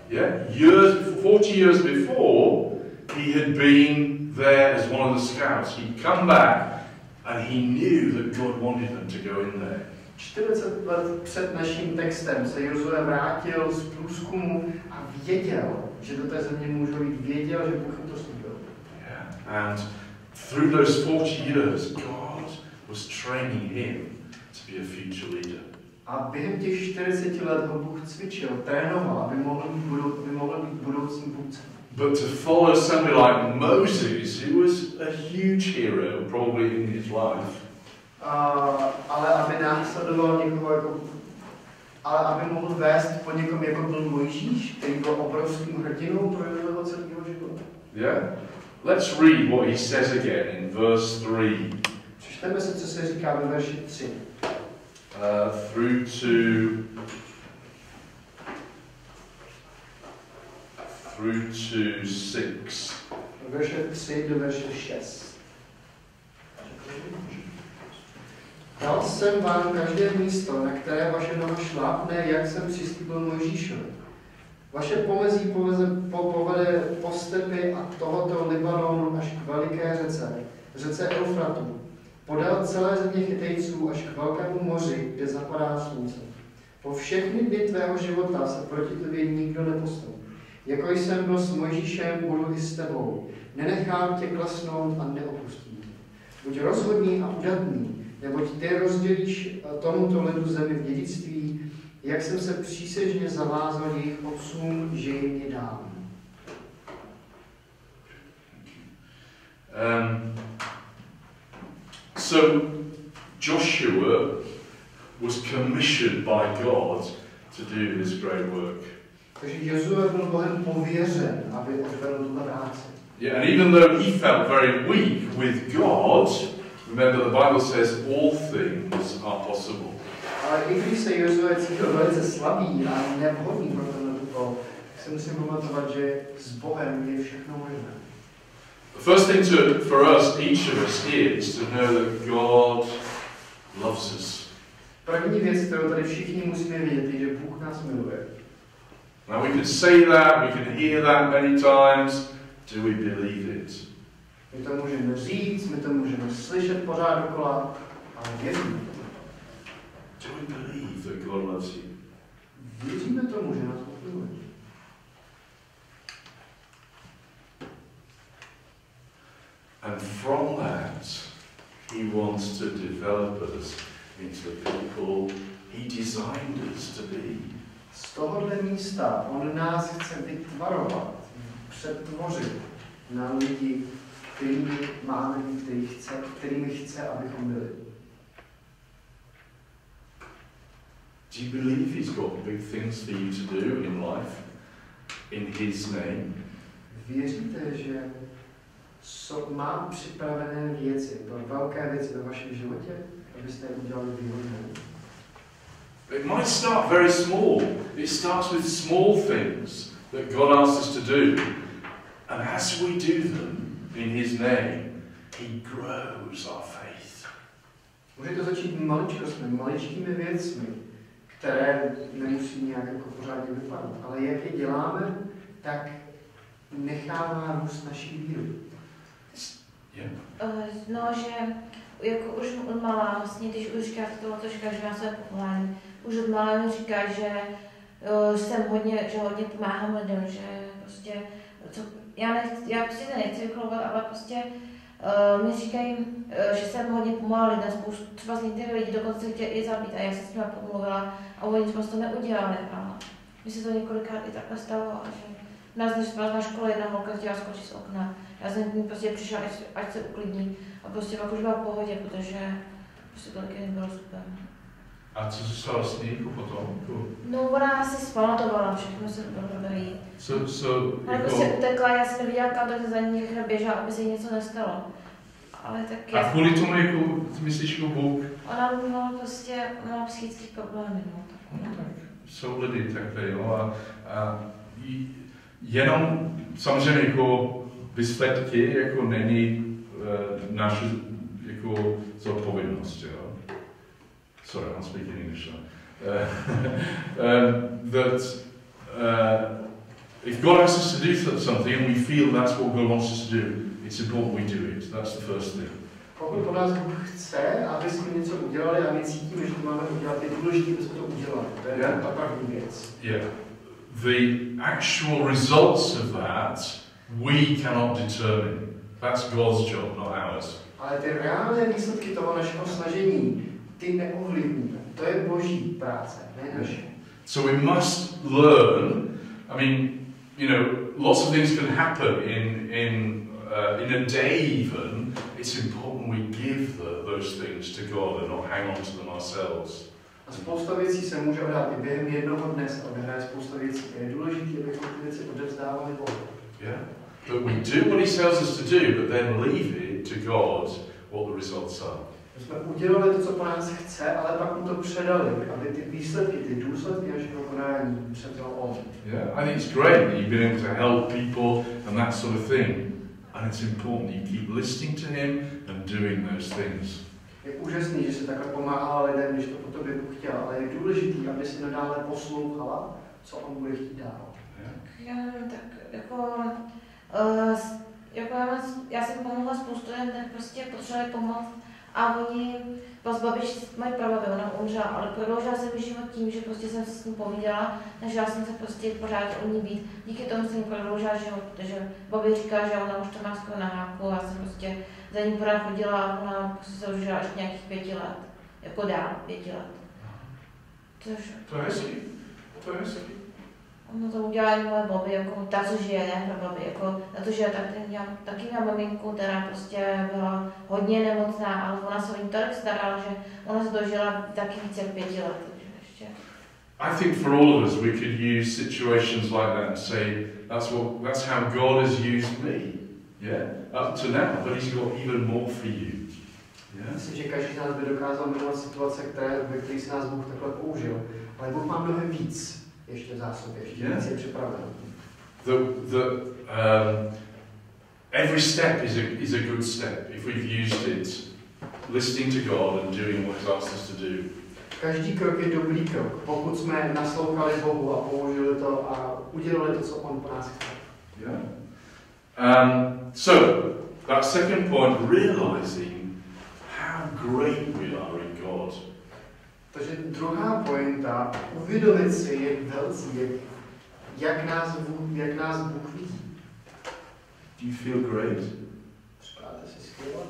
Yeah, 40 years before, he had been there as one of the scouts. He'd come back and he knew that God wanted them to go in there. 40 let před naším textem se Jozue vrátil z průzkumu a věděl, že do té země můžou jít. Věděl, že Bůh jim to slíbil. Yeah. And through those 40 years, God was training him to be a future leader. A během těch 40 let ho Bůh cvičil, trénoval, aby mohl být budoucím vůdcem. But to follow somebody like Moses, who was a huge hero probably in his life. Ale aby následoval někoho jako, ale aby mohl vést po někom, jako byl Mojžíš, který byl obrovským hrdinou pro jeho celého života. Yeah. Let's read what he says again in verse 3. Přečteme si, co se říká ve verši 3. Through to 6. Verše 3 do verše 6. Dal jsem vám každé místo, na které vaše noha šlápne, jak jsem přislíbil Mojžíšovi. Vaše pomezí povede po stepi a tohoto Libanonu až k veliké řece Eufratu. Podél celé země Chytejců až k velkému moři, kde zapadá slunce. Po všechny dny tvého života se proti tobě nikdo nepostaví. Jako jsem byl s Mojžíšem, budu i s tebou. Nenechám tě klesnout a neopustím tě. Buď rozhodný a udatný, neboť ty rozdělíš tomuto lidu zemi v dědictví, jak jsem se přísežně zavázal jejich otcům, že jim je dám. So Joshua was commissioned by God to do this great work. Takže Jozue byl Bohem pověřen, aby odvedl tuhle práci. Yeah, and even though he felt very weak with God, remember the Bible says all things are possible. Ale i když se Jozue cítil velice slabý a nevhodný pro tenhle úkol, tak si musím pamatovat, že s Bohem je všechno možné. The first thing for us, each of us, is to know that God loves us. První věc, kterou tady všichni musíme vědět, je, že Bůh nás miluje. Now we can say that, we can hear that many times. Do we believe it? My to můžeme říct, my to můžeme slyšet pořád dokola, ale věříme. Do we believe that God loves you? Věříme tomu, že nás miluje. And from that, He wants to develop us into the people He designed us to be. Z tohohle místa on nás chce vytvarovat, přetvořit na lidi, kterými máme, kterými chce, abychom byli. Do you believe He's got big things for you to do in life, in His name? Věříte, že má připravené věci, velké věci ve vašem životě, abyste je udělali v jeho jménu? It might start very small. It starts with small things that God asks us to do. And as we do them in His name, He grows our faith. Může to začít maličkostmi, maličkými věcmi, které nemusí nějak jako pořádně vypadat, ale jak je děláme, tak nechává růst naší víru. No, že jako už od malá, vlastně, když už říkáte tohle, to říká, že má své povolání, už od malá mi říká, že jsem hodně pomáhám lidem, že prostě, já prostě nechci vykolovat, ale prostě mi říkají, že jsem hodně pomáhal lidem, spoustu, třeba z některých lidí dokonce chtěli i zabít a já jsem s nimi pomluvila a oni třeba to neudělali a mi se to několikrát i takhle stalo a že nás na škole jedna holka chtěla skočit z okna. Já jsem k ní prostě přišla, ať se uklidní a prostě pak už byla v pohodě, protože prostě to taky nebylo super. A co se stalo s ní potom? No ona se zpamatovala, všechno se dobré. Ale jako... prostě utekla, já jsem neviděla kam, tak za ní rychle běžela, aby se jí něco nestalo. Ale tak A kvůli tomu, jako, myslíš, jako Bůh? Ona měla psychické problémy, no. Tak jsou lidi takhle, jo, a jenom samozřejmě jako výsledky jako není naše jako zodpovědnost, jo. Sorry, I'm speaking English now. If God asks us to do something and we feel that's what God wants us to do, it's important we do it. That's the first thing. Pokud po nás Bůh chce, aby jsme něco udělali a my cítíme, že to máme udělat, je důležité, aby jsme to udělali. To je ta první věc. Yeah. The actual results of that we cannot determine. That's God's job, not ours. Ale ty reálné výsledky toho našeho snažení, ty neovlivníme. To je Boží práce, ne naše. So we must learn. I mean, you know, lots of things can happen in a day even. It's important we give those things to God and not hang on to them ourselves. A spousta věcí se může odehrát i během jednoho dne, se odehraje spousta věcí. Je důležité, abychom ty věci odevzdávali Bohu. Yeah. But we do what He tells us to do, but then leave it to God what the results are. Jsme udělali to, co po nás chce, ale pak mu to předali, aby ty výsledky, ty důsledky našeho konání převzal on. Yeah, I think it's great that you've been able to help people and that sort of thing. And it's important that you keep listening to Him and doing those things. Je úžasný, že se takhle pomáhala lidem, když to po tobě Bůh chtěl, ale je důležitý, aby si nadále poslouchala, co on bude chtít dál. Já nevím, tak jako já jsem pomohla spoustu lidem, tak prostě potřebovali pomoct a oni, pas babič mají pravé, ona umřela, ale prodloužila jsem život tím, že prostě jsem se s ním povídala, snažila jsem se prostě pořád o ní být. Díky tomu jsem jí prodloužila život, protože babi říká, že ona už to má skoro na háku a jsem prostě za ní pořád chodila a ona prostě se užila až nějakých 5 let, jako dál 5 let. To je hezký. To je hezký. Ono to udělala i moje babi, jako ta, co žije, ne pro babi, jako na to, že taky měla maminku, která prostě byla hodně nemocná, ale ona se o ní tak starala, že ona se dožila taky více jak 5 let. Ještě. I think for all of us we could use situations like that and say, that's how God has used me. Yeah, up to now, but He's got even more for you. Yeah? Myslím, že každý z nás by dokázal milovat situace, ve kterých se nás Bůh takhle použil, ale Bůh má mnohem víc. Ještě v zásobě, ještě víc je připraveno. Every step is a good step if we've used it, listening to God and doing what He's asked us to do. Každý krok je dobrý krok, pokud jsme naslouchali Bohu a použili to a udělali to, co on po nás chce. Yeah. So that second point, realizing how great we are in God. Takže druhá pointa, uvědomit si, jak velcí, jak nás Bůh vidí. Do you feel great? Připadáte si skvěle?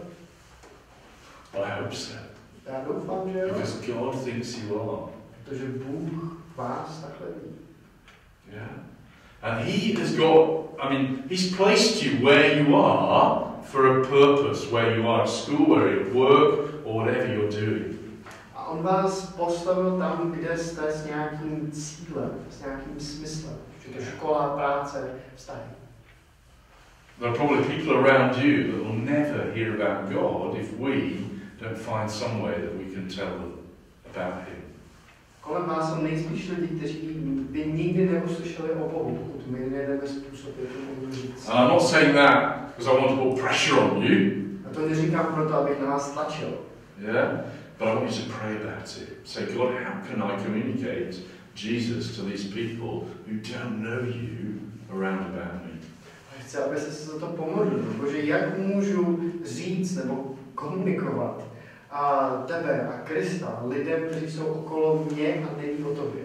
I hope so. Já doufám, že jo. Because God thinks you are. Protože Bůh vás takhle vidí. Yeah. And He has got, He's placed you where you are for a purpose, where you are at school, where you're at work, or whatever you're doing. A on vás postavil tam, kde jste s nějakým cílem, s nějakým smyslem. Že to je škola, práce, vztahy. There are probably people around you that will never hear about God if we don't find some way that we can tell them about Him. kolem vás jsou nejspíš lidi, kteří by nikdy neuslyšeli o Bohu, pokud my nejdeme způsob, jak to mohu říct. And I'm not saying that because I want to put pressure on you. A to neříkám proto, abych na vás tlačil. Yeah? But I want you to pray about it. Say, God, how can I communicate Jesus to these people who don't know you around about me? Chci, aby se za to pomodlil, protože jak můžu říct nebo komunikovat a tebe a Krista lidem, kteří jsou okolo mě a neví o tobě.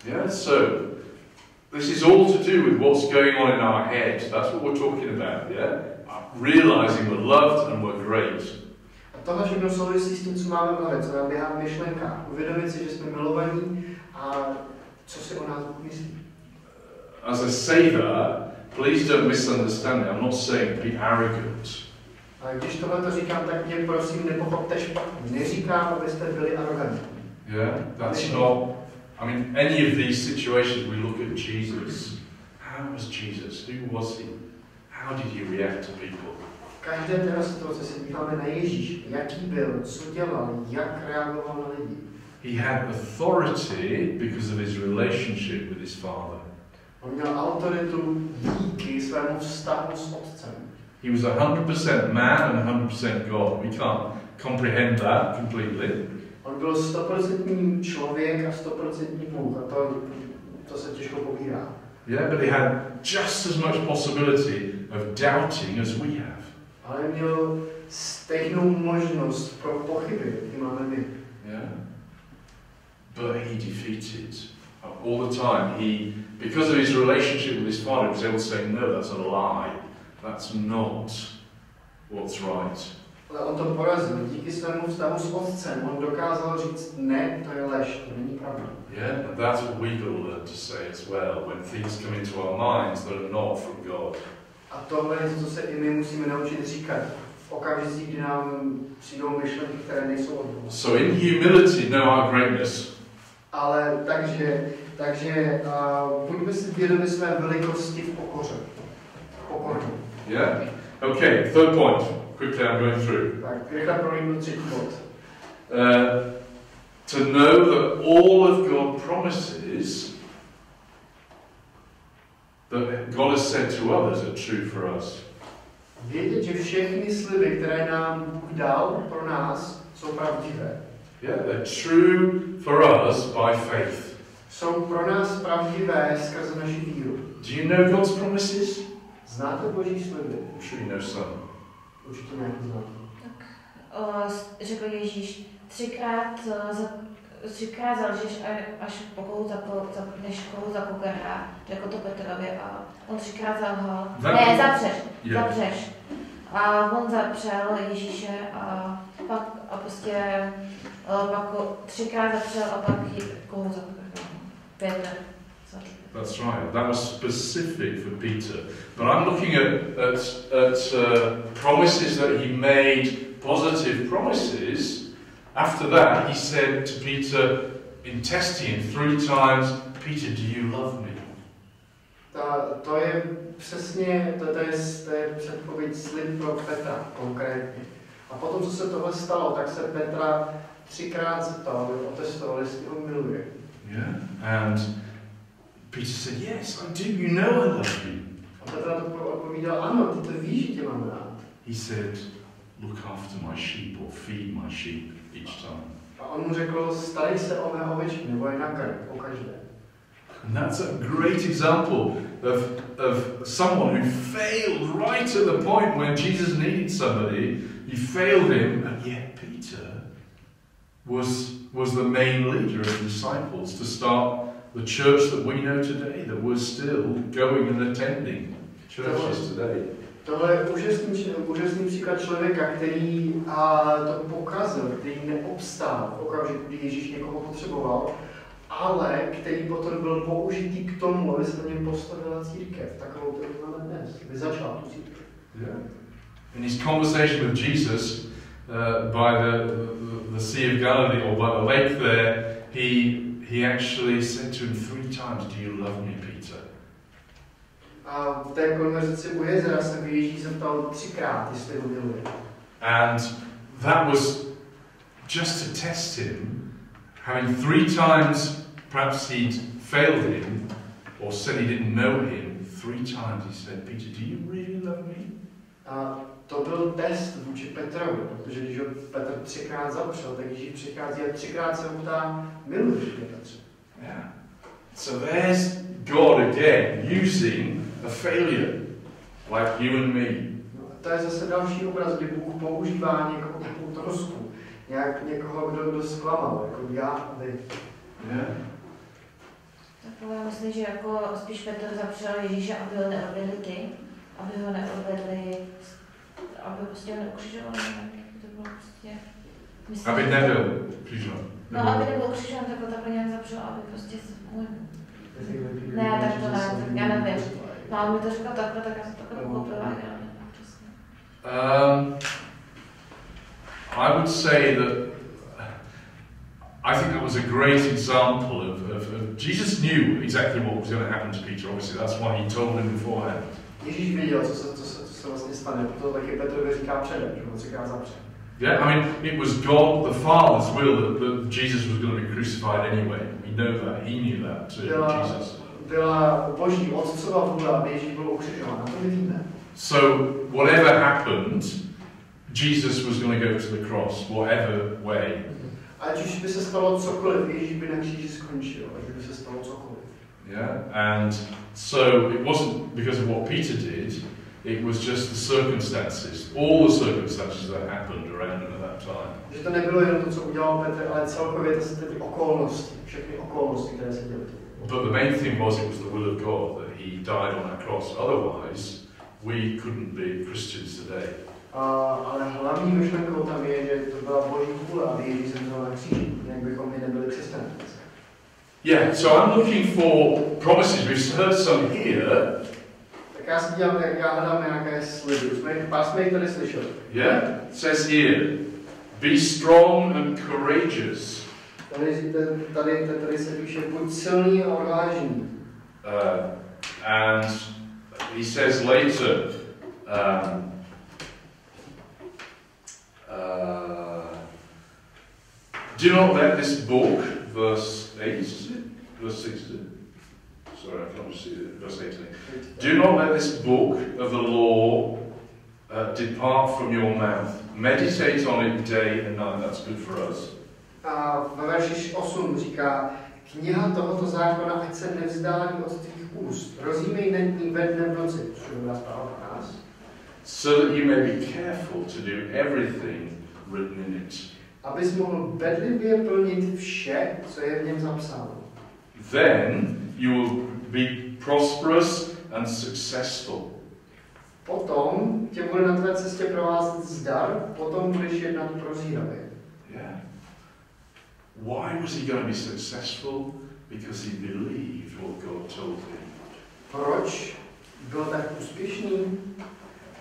Yeah, so this is all to do with what's going on in our head. That's what we're talking about, yeah? Realizing we're loved and we're great. A tohle všechno souvisí s tím, co máme v hlavě, co nám běhá v myšlenkách. Uvědomit si, že jsme milovaní a co si o nás Bůh myslí. As I say that, please don't misunderstand me. I'm not saying be arrogant. A když tohle to říkám, tak mě prosím nepochopte špatně. Neříkám, abyste byli arrogantní. Yeah, that's not. I mean, any of these situations we look at Jesus. How was Jesus? Who was he? How did he react to people? Každé této situace se díváme na Ježíš. Jaký byl, co dělal, jak reagoval na lidi. He had authority because of his relationship with his Father. On měl autoritu díky svému vztahu s Otcem. He was 100% man and 100% God. We can't comprehend that completely. On byl 100% člověk a 100% Bůh. A to se těžko pobírá. Yeah, but he had just as much possibility of doubting as we have. Ale měl stejnou možnost pro pochyby, jaký máme my. Yeah. But he defeated all the time. Because of his relationship with his Father, he was able to say, no, that's a lie. That's not what's right. Ale on to porazil. Díky svému vztahu s Otcem on dokázal říct, ne, to je lež, to není pravda. Yeah, and that's what we got to learn to say as well when things come into our minds that are not from God. A tohle je to, co se i my musíme naučit říkat v okamžicích, kdy nám přijdou myšlenky, které nejsou od Boha. So in humility, know our greatness. Ale takže buďme si vědomi své velikosti v pokoře. Pokorně. Yeah? Okay, third point. Quickly I'm going through. Tak, rychle prolínu třetí bod. To know that all of God's promises that God has said to others are true for us. Vědět, že všechny sliby, které nám Bůh dal pro nás, jsou pravdivé. Yeah, they're true for us by faith. Jsou pro nás pravdivé skrze naši víru. Do you know God's promises? Znáte Boží sliby? I'm sure you know some. Určitě nějaký znáte. Řekl Ježíš, třikrát zalžeš, až než koho zapokará, řekl to Petrovi a on třikrát zalhal. Ne, zapřeš. A on zapřel Ježíše a pak pak třikrát zapřel a pak koho zapokará. Petr. That's right. That was specific for Peter. But I'm looking at promises that he made, positive promises. After that, he said to Peter, in testing him 3 times, Peter, do you love me? To je přesně, to je předpověď slib pro Petra konkrétně. A potom, co se tohle stalo, tak se Petra 3krát zeptal, aby otestoval, jestli ho miluje. Yeah. And Peter said, yes, I do. You know I love you. A Petra to odpovídal, ano, ty to víš, že tě mám rád. He said, look after my sheep or feed my sheep each time. A on mu řekl, starej se o mé ovečky, nebo je nakrm, pokaždé. And that's a great example of someone who failed right at the point when Jesus needed somebody. He failed him, and yet Peter was the main leader of the disciples to start the church that we know today, that we're still going and attending churches today. Tohle je úžasný příklad člověka, který to pokazil, který neobstál v okamžiku, kdy Ježíš někoho potřeboval, ale který potom byl použitý k tomu, aby se na něm postavila církev, takovou, kterou máme dnes, aby začala tu církev. Yeah. In his conversation with Jesus by the Sea of Galilee, or by the lake there, he actually said to him 3 times, do you love me, Peter? A v té konverzaci u jezera se Ježíš zeptal 3krát, jestli ho miluje. And that was just to test him having 3 times perhaps he'd failed him or said he didn't know him, 3 times he said, Peter, do you really love me? A to byl test vůči Petrovi, protože když ho Petr 3krát zapřel, tak Ježíš přichází a 3krát se mu ptá, miluješ mě, Petře? Yeah. So there's God again using a failure like you and me. No, to je zase další obraz, kdy Bůh používá někoho takovou trosku, někoho, kdo zklamal, jako já a vy. Yeah. Tak já myslím, že jako spíš Petr zapřel Ježíše, aby ho neodvedli ty, aby ho neodvedli, aby prostě ho neukřižovali, to bylo prostě... Myslím, Aby nebyl křižovan. No, aby nebyl křižovan, tak ho takhle nějak zapřel, aby prostě... Ne, tak to ne, tak já nevím. No, ale mi to řekl takhle, tak já jsem to takhle pochopila, já nevím, přesně. I would say that I think that was a great example of Jesus knew exactly what was going to happen to Peter. Obviously, that's why he told him beforehand. Ježíš věděl, co se vlastně stane, proto taky Petrovi říká předem, že ho třikrát zapře. Yeah, I mean, it was God the Father's will that Jesus was going to be crucified anyway. We know that. He knew that too, Jesus. Byla Boží otcova vůle, aby Ježíš byl ukřižován, a to my víme. So, whatever happened, Jesus was going to go to the cross, whatever way. Ať už by se stalo cokoliv, Ježíš by na kříži skončil, ať by se stalo cokoliv. Yeah, and so it wasn't because of what Peter did, it was just the circumstances, all the circumstances that happened around him at that time. Že to nebylo jenom to, co udělal Petr, ale celkově to jsou ty okolnosti, všechny okolnosti, které se děly. But the main thing was it was the will of God that he died on that cross. Otherwise, we couldn't be Christians today. Ale hlavní myšlenkou tam je, že to byla Boží vůle, aby Ježíš zemřel na kříži, jak bychom my nebyli křesťané. Yeah, so I'm looking for promises. We've heard some here. Tak já si dělám, já hledám nějaké sliby. Pár jsme jich tady slyšeli. Yeah, it says here, be strong and courageous. Tady se píše, buď silný a odvážný. And he says later, do not let this book, verse 8, is it? Verse 6, is it? Sorry, I can't see it. Verse 18. Do not let this book of the law depart from your mouth. Meditate on it day and night. That's good for us. A ve verši 8 říká, kniha tohoto zákona, ať se nevzdálí od tvých úst. Rozjímej nad ní ve dne v noci, což je dobrá zpráva pro nás. So that you may be careful to do everything written in it. Abys mohl bedlivě plnit vše, co je v něm zapsáno. Then you will be prosperous and successful. Potom tě bude na tvé cestě provázet zdar, potom budeš jednat prozíravě. Yeah. Why was he going to be successful? Because he believed what God told him. Proč byl tak úspěšný?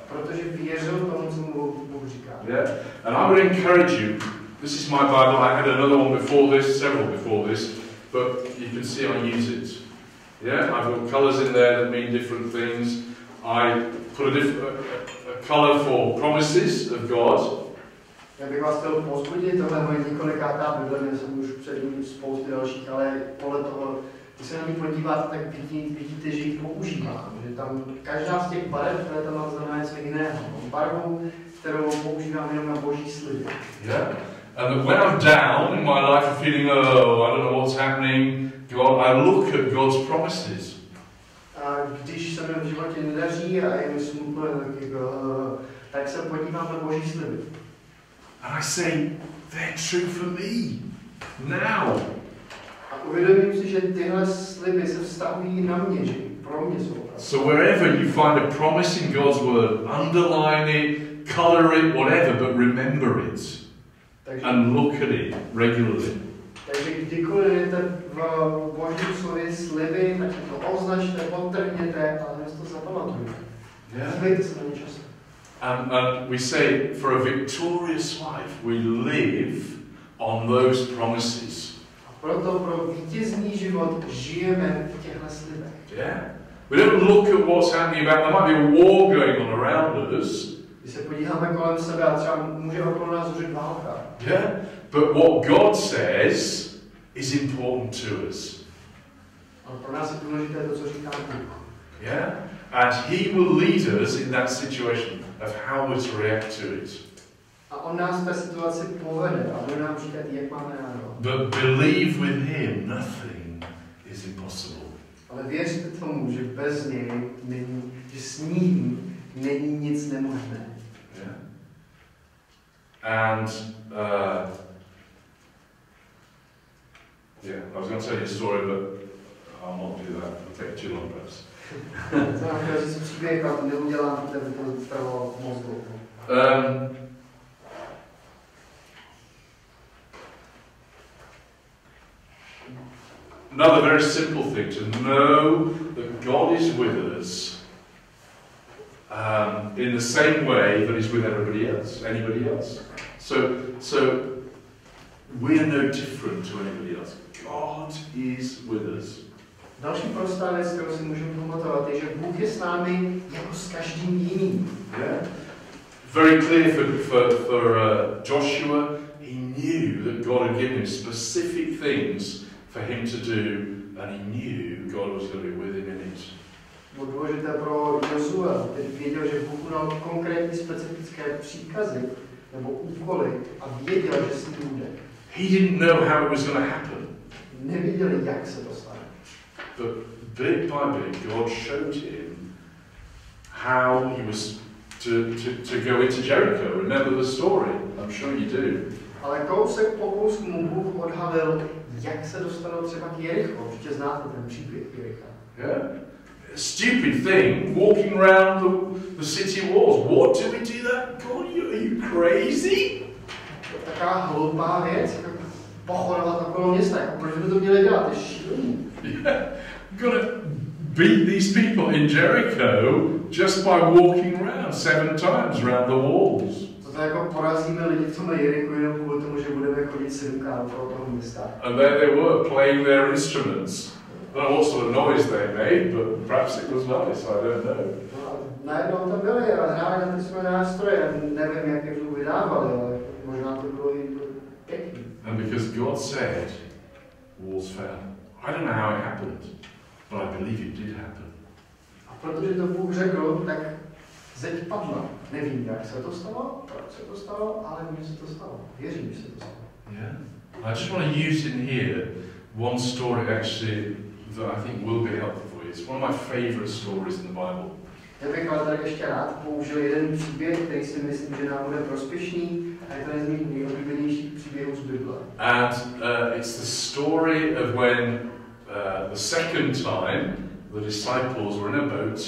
Protože věřil tomu, co mu Bůh říká. Yeah. And I would encourage you. This is my Bible. I had another one before this, several before this, but you can see I use it. Yeah, I've got colours in there that mean different things. I put a colour for promises of God. Já bych vás chtěl povzbudit, tohle je moje několikátá Bible, měl jsem už před ním spousty dalších, ale podle toho, když se na ní podíváte, tak vidíte, že jich používám. Že tam každá z těch barev, které tam má, znamená něco jiného. Barvu, kterou používám jenom na Boží sliby. Yeah. And when I'm down in my life and feeling, oh, I don't know what's happening, God, I look at God's promises. A když se mi v životě nedaří a je mi smutno, tak se podívám na Boží sliby. And I say, they're true for me, now. A uvědomím si, že tyhle sliby se vztahují na mě, že pro mě jsou. So wherever you find a promise in God's word, underline it, colour it, whatever, but remember it. And look at it regularly. Takže kdykoliv jdete v Božím slově sliby, tak to označte, podtrhněte, ale to zapamatujte. Dívejte se na ně často. And we say, for a victorious life, we live on those promises. A proto pro vítězný život žijeme v těchto slibech. Yeah. We don't look at what's happening about. There might be a war going on around us. Když se podíváme kolem sebe a třeba může okolo nás hořet válka. Yeah. But what God says is important to us. Ale pro nás je důležité to, co říká Bůh. Yeah? And he will lead us in that situation of how we're to react to it. A on nás v té situaci povede a bude nám říkat, jak máme reagovat. But believe with him, nothing is impossible. Ale věřte tomu, že bez něj není, že s ním není nic nemožné. Yeah? And I was going to tell you a story, but I'll not do that. It'll take too long, perhaps. Jsem vám chtěl říct příběh, ale to neudělám, protože by to trvalo moc dlouho. Another very simple thing, to know that God is with us in the same way that he's with everybody else, anybody else. So we are no different to anybody else. God is with us. Další prostá věc, kterou si můžeme pamatovat, je, že Bůh je s námi jako s každým jiným. Yeah? Very clear for Joshua, he knew that God had given him specific things for him to do, and he knew God was going to be with him in it. Bylo důležité pro Jozua, který věděl, že Bůh mu dal konkrétní specifické příkazy nebo úkoly a věděl, že s ním bude. He didn't know how it was going to happen. Nevěděli, jak se to stane. But bit by bit, God showed him how he was to go into Jericho. Remember the story? I'm sure you do. Ale kousek po kousku mu Bůh odhalil, jak se dostanou třeba k Jericho. Určitě znáte ten příběh Jericha. Yeah. A stupid thing, walking around the city walls. What do we do that? God, are you crazy? Taková hloupá věc, jako pochodovat okolo města. Jako, proč by to měli dělat? To je šílený. Yeah. You're gonna beat these people in Jericho just by walking around 7 times around the walls. To jako porazíme lidi v tom Jerichu jenom kvůli tomu, že budeme chodit 7krát okolo toho města. And there they were, playing their instruments. I don't know what sort of noise they made, but perhaps it was nice, I don't know. No, najednou tam byli a hráli na ty své nástroje. Nevím, jak je to vydávali, ale možná to bylo i pěkný. And because God said, walls fell. I don't know how it happened, but I believe it did happen. A protože to Bůh řekl, tak zeď padla. Nevím, jak se to stalo, proč se to stalo, ale vím, že se to stalo. Věřím, že se to stalo. Yeah. I just want to use in here one story actually that I think will be helpful for you. It's one of my favourite stories in the Bible. Já bych ale tady ještě rád použil jeden příběh, který si myslím, že nám bude prospěšný a je to jeden z mých nejoblíbenějších příběhů z Bible. And it's the story of when the second time the disciples were in a boat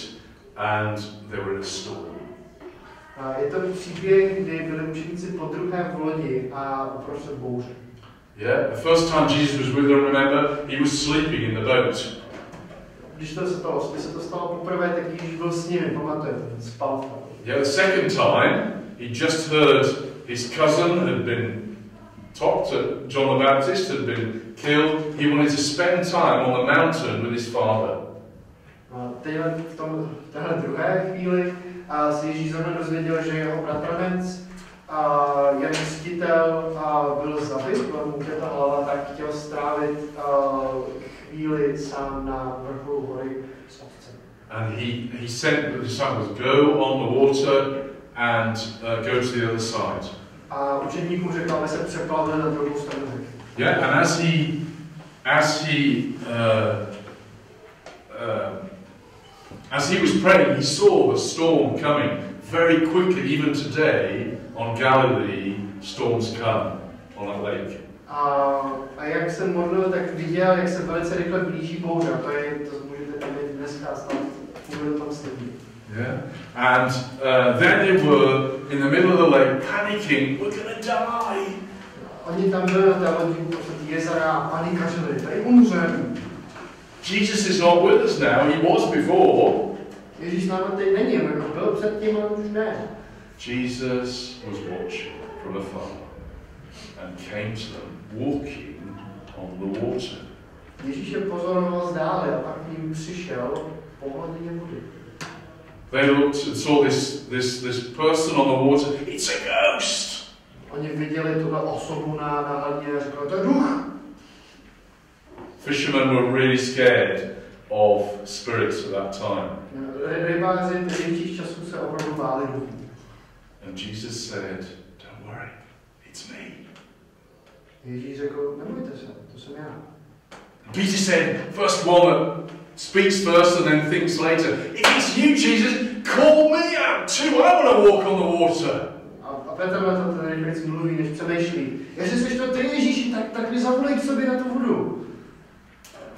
and they were in a storm. Je to příběh, kdy byli učeníci podruhé v lodi a uprostřed bouře. Yeah, the first time Jesus was with them, remember, he was sleeping in the boat. Když se to stalo poprvé, tak Ježíš byl s nimi, pamatujete, spal v tom. Yeah, the second time, he just heard his cousin had been John the Baptist had been killed. He wanted to spend time on the mountain with his father. A v téhle druhé chvíli se Ježíš zrovna dozvěděl, že jeho bratranec Jan Křtitel byl zabit, byla mu ukryta hlava, tak chtěl strávit chvíli sám na vrcholu hory s otcem. And he sent the disciples, go on the water and go to the other side. A učedníkům řekl, aby se přeplavili na druhou stranu řeky. Yeah, and as he was praying, he saw the storm coming very quickly. Even today, on Galilee, storms come on a lake. A jak se modlil, tak viděl, jak se velice rychle blíží bouře. To můžete tam být dneska stát, můžete tam sledit. Yeah, and then they were in the middle of the lake, panicking. We're gonna die. Oni tam byli na té lodi uprostřed jezera a panikařili. Tady umřeme. Jesus is not with us now. He was before. Ježíš s námi teď není, jako byl předtím, ale už ne. Jesus was watching from afar and came to them, walking on the water. Ježíš je pozoroval z dále a pak k ním přišel po hladině vody. They looked and saw this person on the water. It's a ghost. Oni viděli tuhle osobu na hladině a řekli, to je duch. Fishermen were really scared of spirits at that time. Rybáři těch časů se opravdu báli duchů. And Jesus said, don't worry, it's me. Ježíš řekl, nebojte se, to jsem já. Peter said, first one that speaks first and then thinks later. If it's you, Jesus, call me out too. I want to walk on the water. A Petr na to ten rychlejc mluví, než přemýšlí. Jestli jsi to ty, Ježíši, tak mi zavolej k sobě na tu vodu.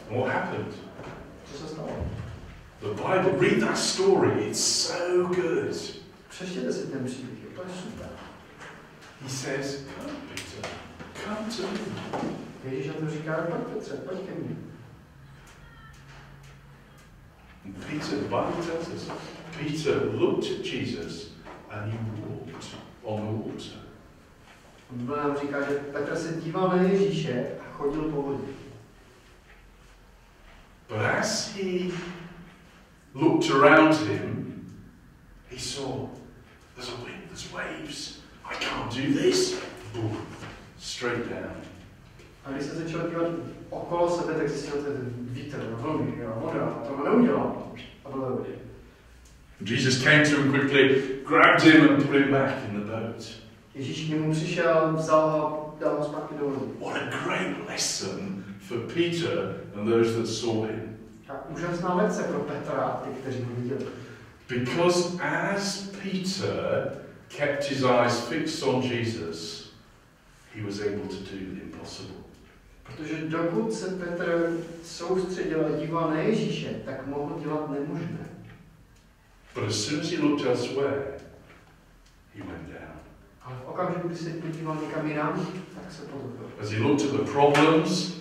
What happened? Co se stalo? The Bible, read that story, it's so good. Přečtěte si ten příběh, to je super. He says, come Peter, come to me. Ježíš na to říká, pojď Petře, pojď ke mně. And Peter, the Bible tells us, Peter looked at Jesus and he walked on the water. Bible nám říká, že Petr se díval na Ježíše a chodil po vodě. But as he looked around him, he saw, there's a wind, there's waves. I can't do this. Boom, straight down. A když se začal dívat okolo sebe, tak zjistil ten vítr, vlny, voda, to neudělal. A bylo vodě. Jesus came to him quickly, grabbed him and put him back in the boat. Ježíš k němu přišel, vzal ho, dal ho zpátky do vody. What a great lesson for Peter and those that saw him. A úžasná lekce pro Petra a ty, kteří ho viděli. Because as Peter kept his eyes fixed on Jesus, he was able to do the impossible. Protože dokud se Petr soustředil a díval na Ježíše, tak mohl dělat nemožné. But as soon as he looked elsewhere, he went down. Ale v okamžiku, kdy se podíval někam jinam, tak se potopil. As he looked at the problems,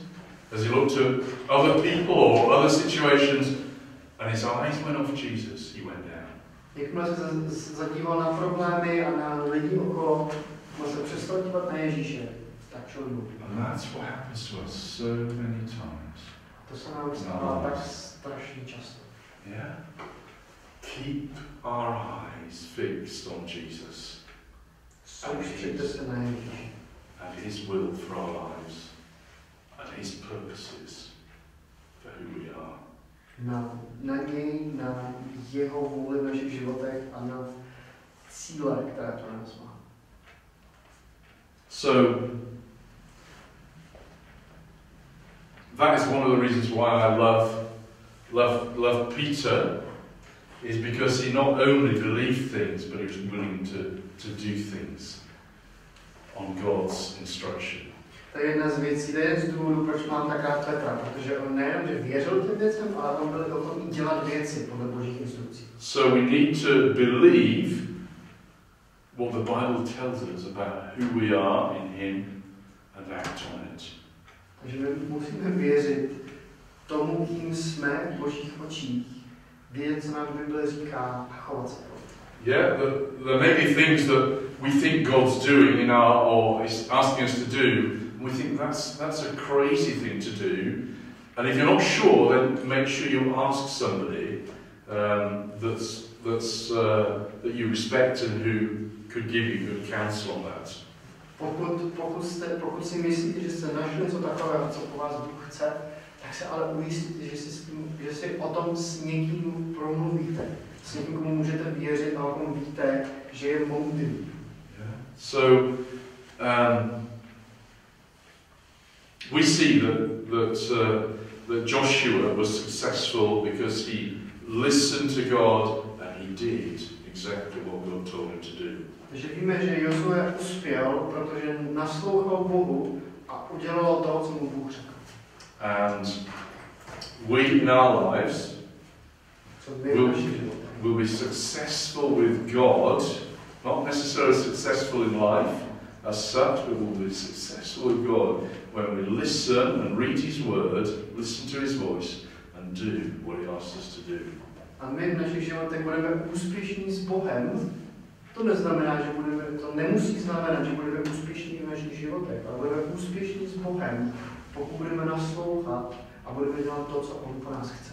as he looked at other people or other situations, and his eyes went off Jesus, he went down. Jakmile se zadíval na problémy a na lidi okolo, mohl se přestal dívat na Ježíše, tak šel dolů. And that's what happens to us so many times. To se nám stává tak strašně často. Yeah? Keep our eyes fixed on Jesus Soustřeďte se na Ježíše. and his will for our lives and his purposes for who we are. Na něj, na jeho vůli v našich životech a na cíle, které pro nás má. So, that is one of the reasons why I love Peter, is because he not only believed things, but he was willing to do things on God's instruction. To je jedna z věcí, to je jeden z důvodů, proč mám tak rád Petra, protože on nejen, že věřil těm věcem, ale on byl ochotný dělat věci podle božích instrukcí. So we need to believe what the Bible tells us about who we are in him and act on it. Takže my musíme věřit tomu, kým jsme v božích očích, vědět, co nám Bible říká a chovat se. Yeah, there may be things that we think God's doing in our, or is asking us to do, and we think that's a crazy thing to do. And if you're not sure, then make sure you ask somebody that you respect and who could give you good counsel on that. Pokud si myslíte, že jste našli něco takového, co po vás Bůh chce, tak se ale ujistíte, že si o tom s někým promluvíte. S někým, komu můžete věřit a o kom víte, že je moudrý. Yeah. So, we see that Joshua was successful because he listened to God and he did exactly what God told him to do. Takže víme, že Jozue uspěl, protože naslouchal Bohu a udělal to, co mu Bůh řekl. And we in our lives will be successful with God, not necessarily successful in life as such, but will be successful with God when we listen and read his word, listen to his voice and do what he asks us to do. A my v našich životech budeme úspěšní s Bohem. To neznamená, že to nemusí znamenat, že budeme úspěšní v našich životech, ale budeme úspěšní s Bohem, pokud budeme naslouchat a budeme dělat to, co On po nás chce.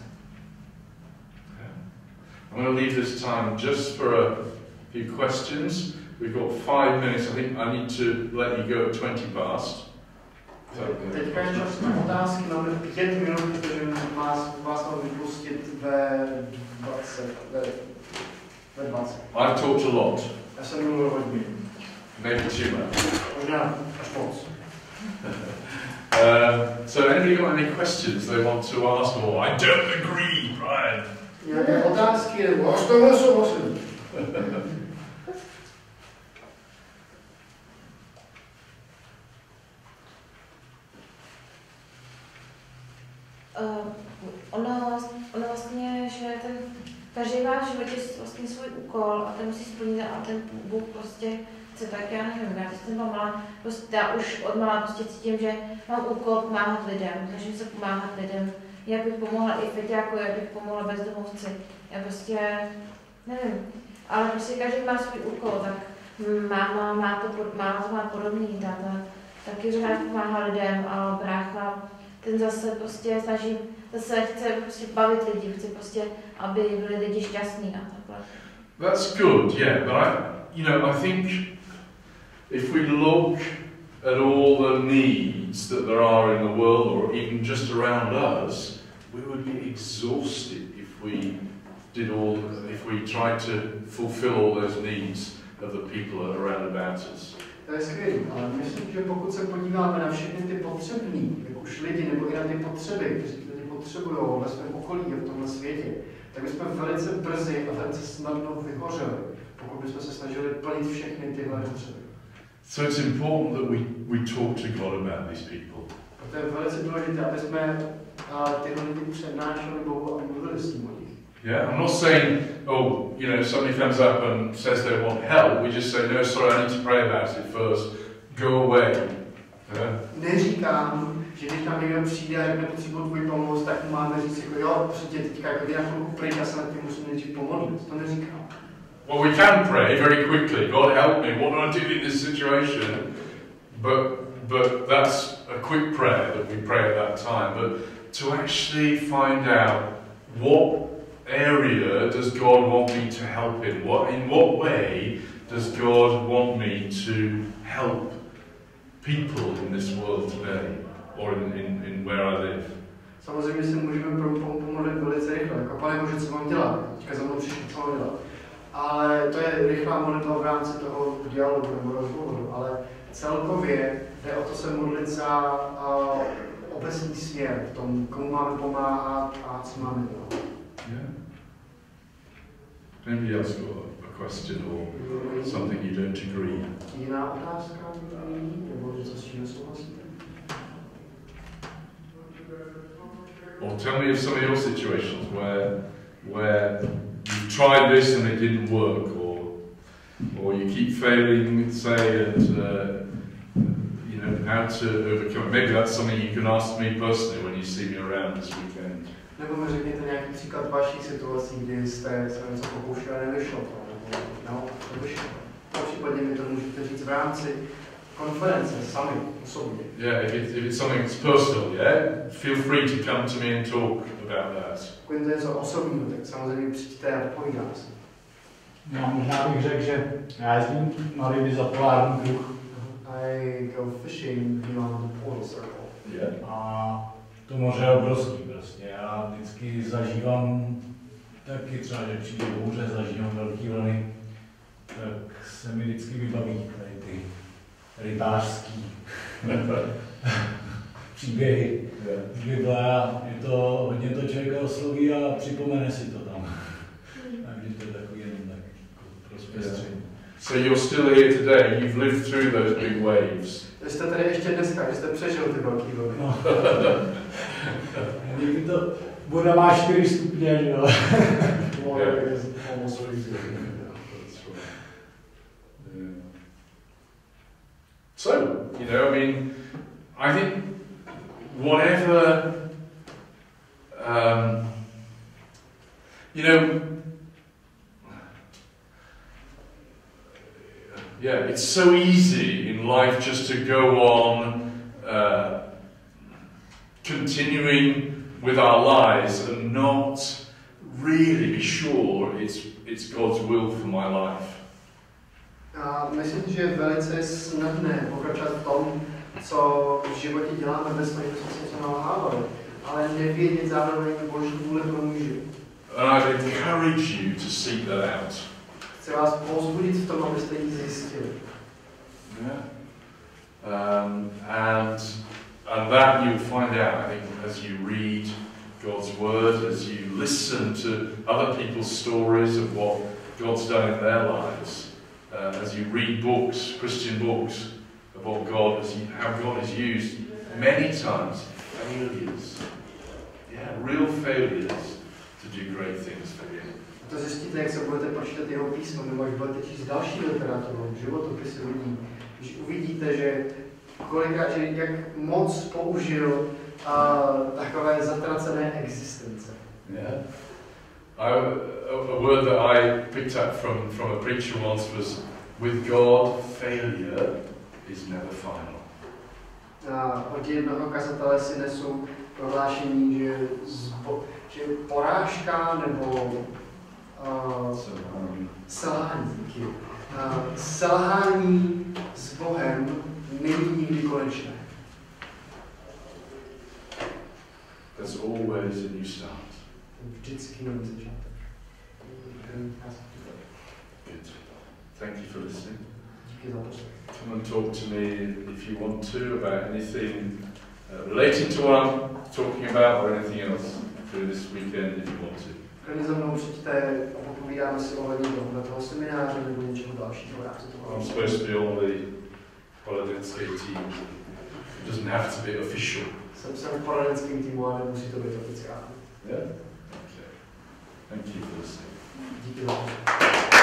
I'm going to leave this time just for a few questions. We've got 5 minutes. I think I need to let you go at 20 past. Teďka je čas na otázky, máme 5 minut, protože vás mám vypustit ve 20. I've talked a lot. Já jsem mluvil hodně. Maybe too much. Možná až moc. So anybody got any questions they want to ask, or I don't agree, Brian? Nějaké otázky, nebo až tohle souhlasím. Ono vlastně, že každý má v životě vlastně svůj úkol a ten musí splnit a ten Bůh prostě chce tak, já nevím, já jsem malá, prostě já už od malá prostě cítím, že mám úkol pomáhat lidem, takže se pomáhat lidem, jak bych pomohla i Feťáku, jak bych pomohla bezdomovci, já prostě, nevím, ale prostě každý má svůj úkol, tak máma to má podobný, táta taky rád pomáhá lidem, ale brácha, ten zase prostě chce prostě bavit lidi, chce prostě, aby byli lidi šťastní a takhle. That's good, yeah, but I think if we look at all the needs that there are in the world, or even just around us, we would be exhausted if we tried to fulfill all those needs of the people around about us. To je skvělé, ale myslím, že pokud se podíváme na všechny ty potřební, jak už lidi, nebo i na ty potřeby, kteří lidi potřebují ve svém okolí a v tomhle světě, tak bychom velice brzy a velice snadno vyhořeli, pokud bychom se snažili plnit všechny tyhle potřeby. So it's important that we talk to God about these people. Proto je velice důležité, aby jsme tyhle lidi přednášeli Bohu a mluvili s ním o nich. Yeah, I'm not saying, somebody comes up and says they want help. We just say, no, sorry, I need to pray about it first. Go away. Yeah? Neříkám, že když nám někdo přijde a řekne, potřebuji tvůj pomoc, tak mu máme říct, prostě teďka, ty na chvilku pryč, já se nad tím musím nejdřív pomodlit. To neříkám. Well, we can pray very quickly. God help me. What do I do in this situation? But that's a quick prayer that we pray at that time. But to actually find out what area does God want me to help in? In what way does God want me to help people in this world today, or in where I live? Samozřejmě si můžeme pomodlit velice rychle, jako Pane Bože, co mám dělat? Teďka za mnou přišli, co mám dělat. Ale to je rychlá modlitba v rámci toho dialogu nebo rozhovoru, ale celkově jde o to se modlit za obecný směr v tom, komu máme pomáhat a co máme dělat. Yeah. Anybody else got a question or something you don't agree? Jiná otázka, nebo něco s čím nesouhlasíte? Or tell me of some of your situations where you tried this and it didn't work, or you keep failing, say, and how to overcome it. Maybe that's something you can ask me personally when you see me around this weekend. Nebo mi řekněte nějaký příklad vašich situací, kdy jste se něco pokoušeli a nevyšlo to, nebo nevyšlo. Případně mi to můžete říct v rámci konference, sami, osobně. Yeah, if it's something that's personal, yeah, feel free to come to me and talk about that. Pokud je to něco osobního, tak samozřejmě přijďte a povídám se. No, možná bych řekl, že já jezdím na ryby za polární kruh. I go fishing beyond the polar circle. Yeah. A to moře je obrovský prostě. Já vždycky zažívám taky třeba, že přijde bouře, zažívám velký vlny, tak se mi vždycky vybaví tady ty rybářský příběhy z Bible a je to, hodně to člověka osloví a připomene si to tam. Takže to je takový jenom tak pro zpěstření. So you're still here today, you've lived through those big waves. Jste tady ještě dneska, že jste přežil ty velký vlny. No. Někdy to voda má 4 stupně, že jo. So, I think whatever, it's so easy in life just to go on continuing with our lives and not really be sure it's God's will for my life. A myslím, že je velice snadné pokračovat v tom, co v životě děláme bez toho, že jsme se něco nalhávali, ale nevědět zároveň Boží vůle pro můj život. And I'd encourage you to seek that out. Chci vás povzbudit v tom, abyste ji zjistili. Yeah. And that you'll find out, I think, as you read God's Word, as you listen to other people's stories of what God's done in their lives, as you read books, Christian books, of what how God has used many times failures, real failures, to do great things for Him. To zjistíte, jak se budete počítat jeho písmo, nebo až budete číst další literaturu, životopisy lidí, když uvidíte, že kolikrát, že jak moc použil takové zatracené existence. Yeah. A word that I picked up from a preacher once was, with God, failure is never final. Od jednoho kazatele si nesu prohlášení, že porážka nebo selhání s Bohem není nikdy konečné. There's always a new start. Vždycky nový začátek. Good. Thank you for listening. Díky za poslech. Come and talk to me if you want to about anything relating to what I'm talking about or anything else through this weekend if you want to. Klidně za mnou přijďte a popovídáme si ohledně toho semináře nebo něčeho dalšího. I'm supposed to be on the Poradenské team. It doesn't have to be official. Jsem v poradenském týmu, ale nemusí to být oficiální. Yeah? Okay. Thank you for listening. Díky za poslech.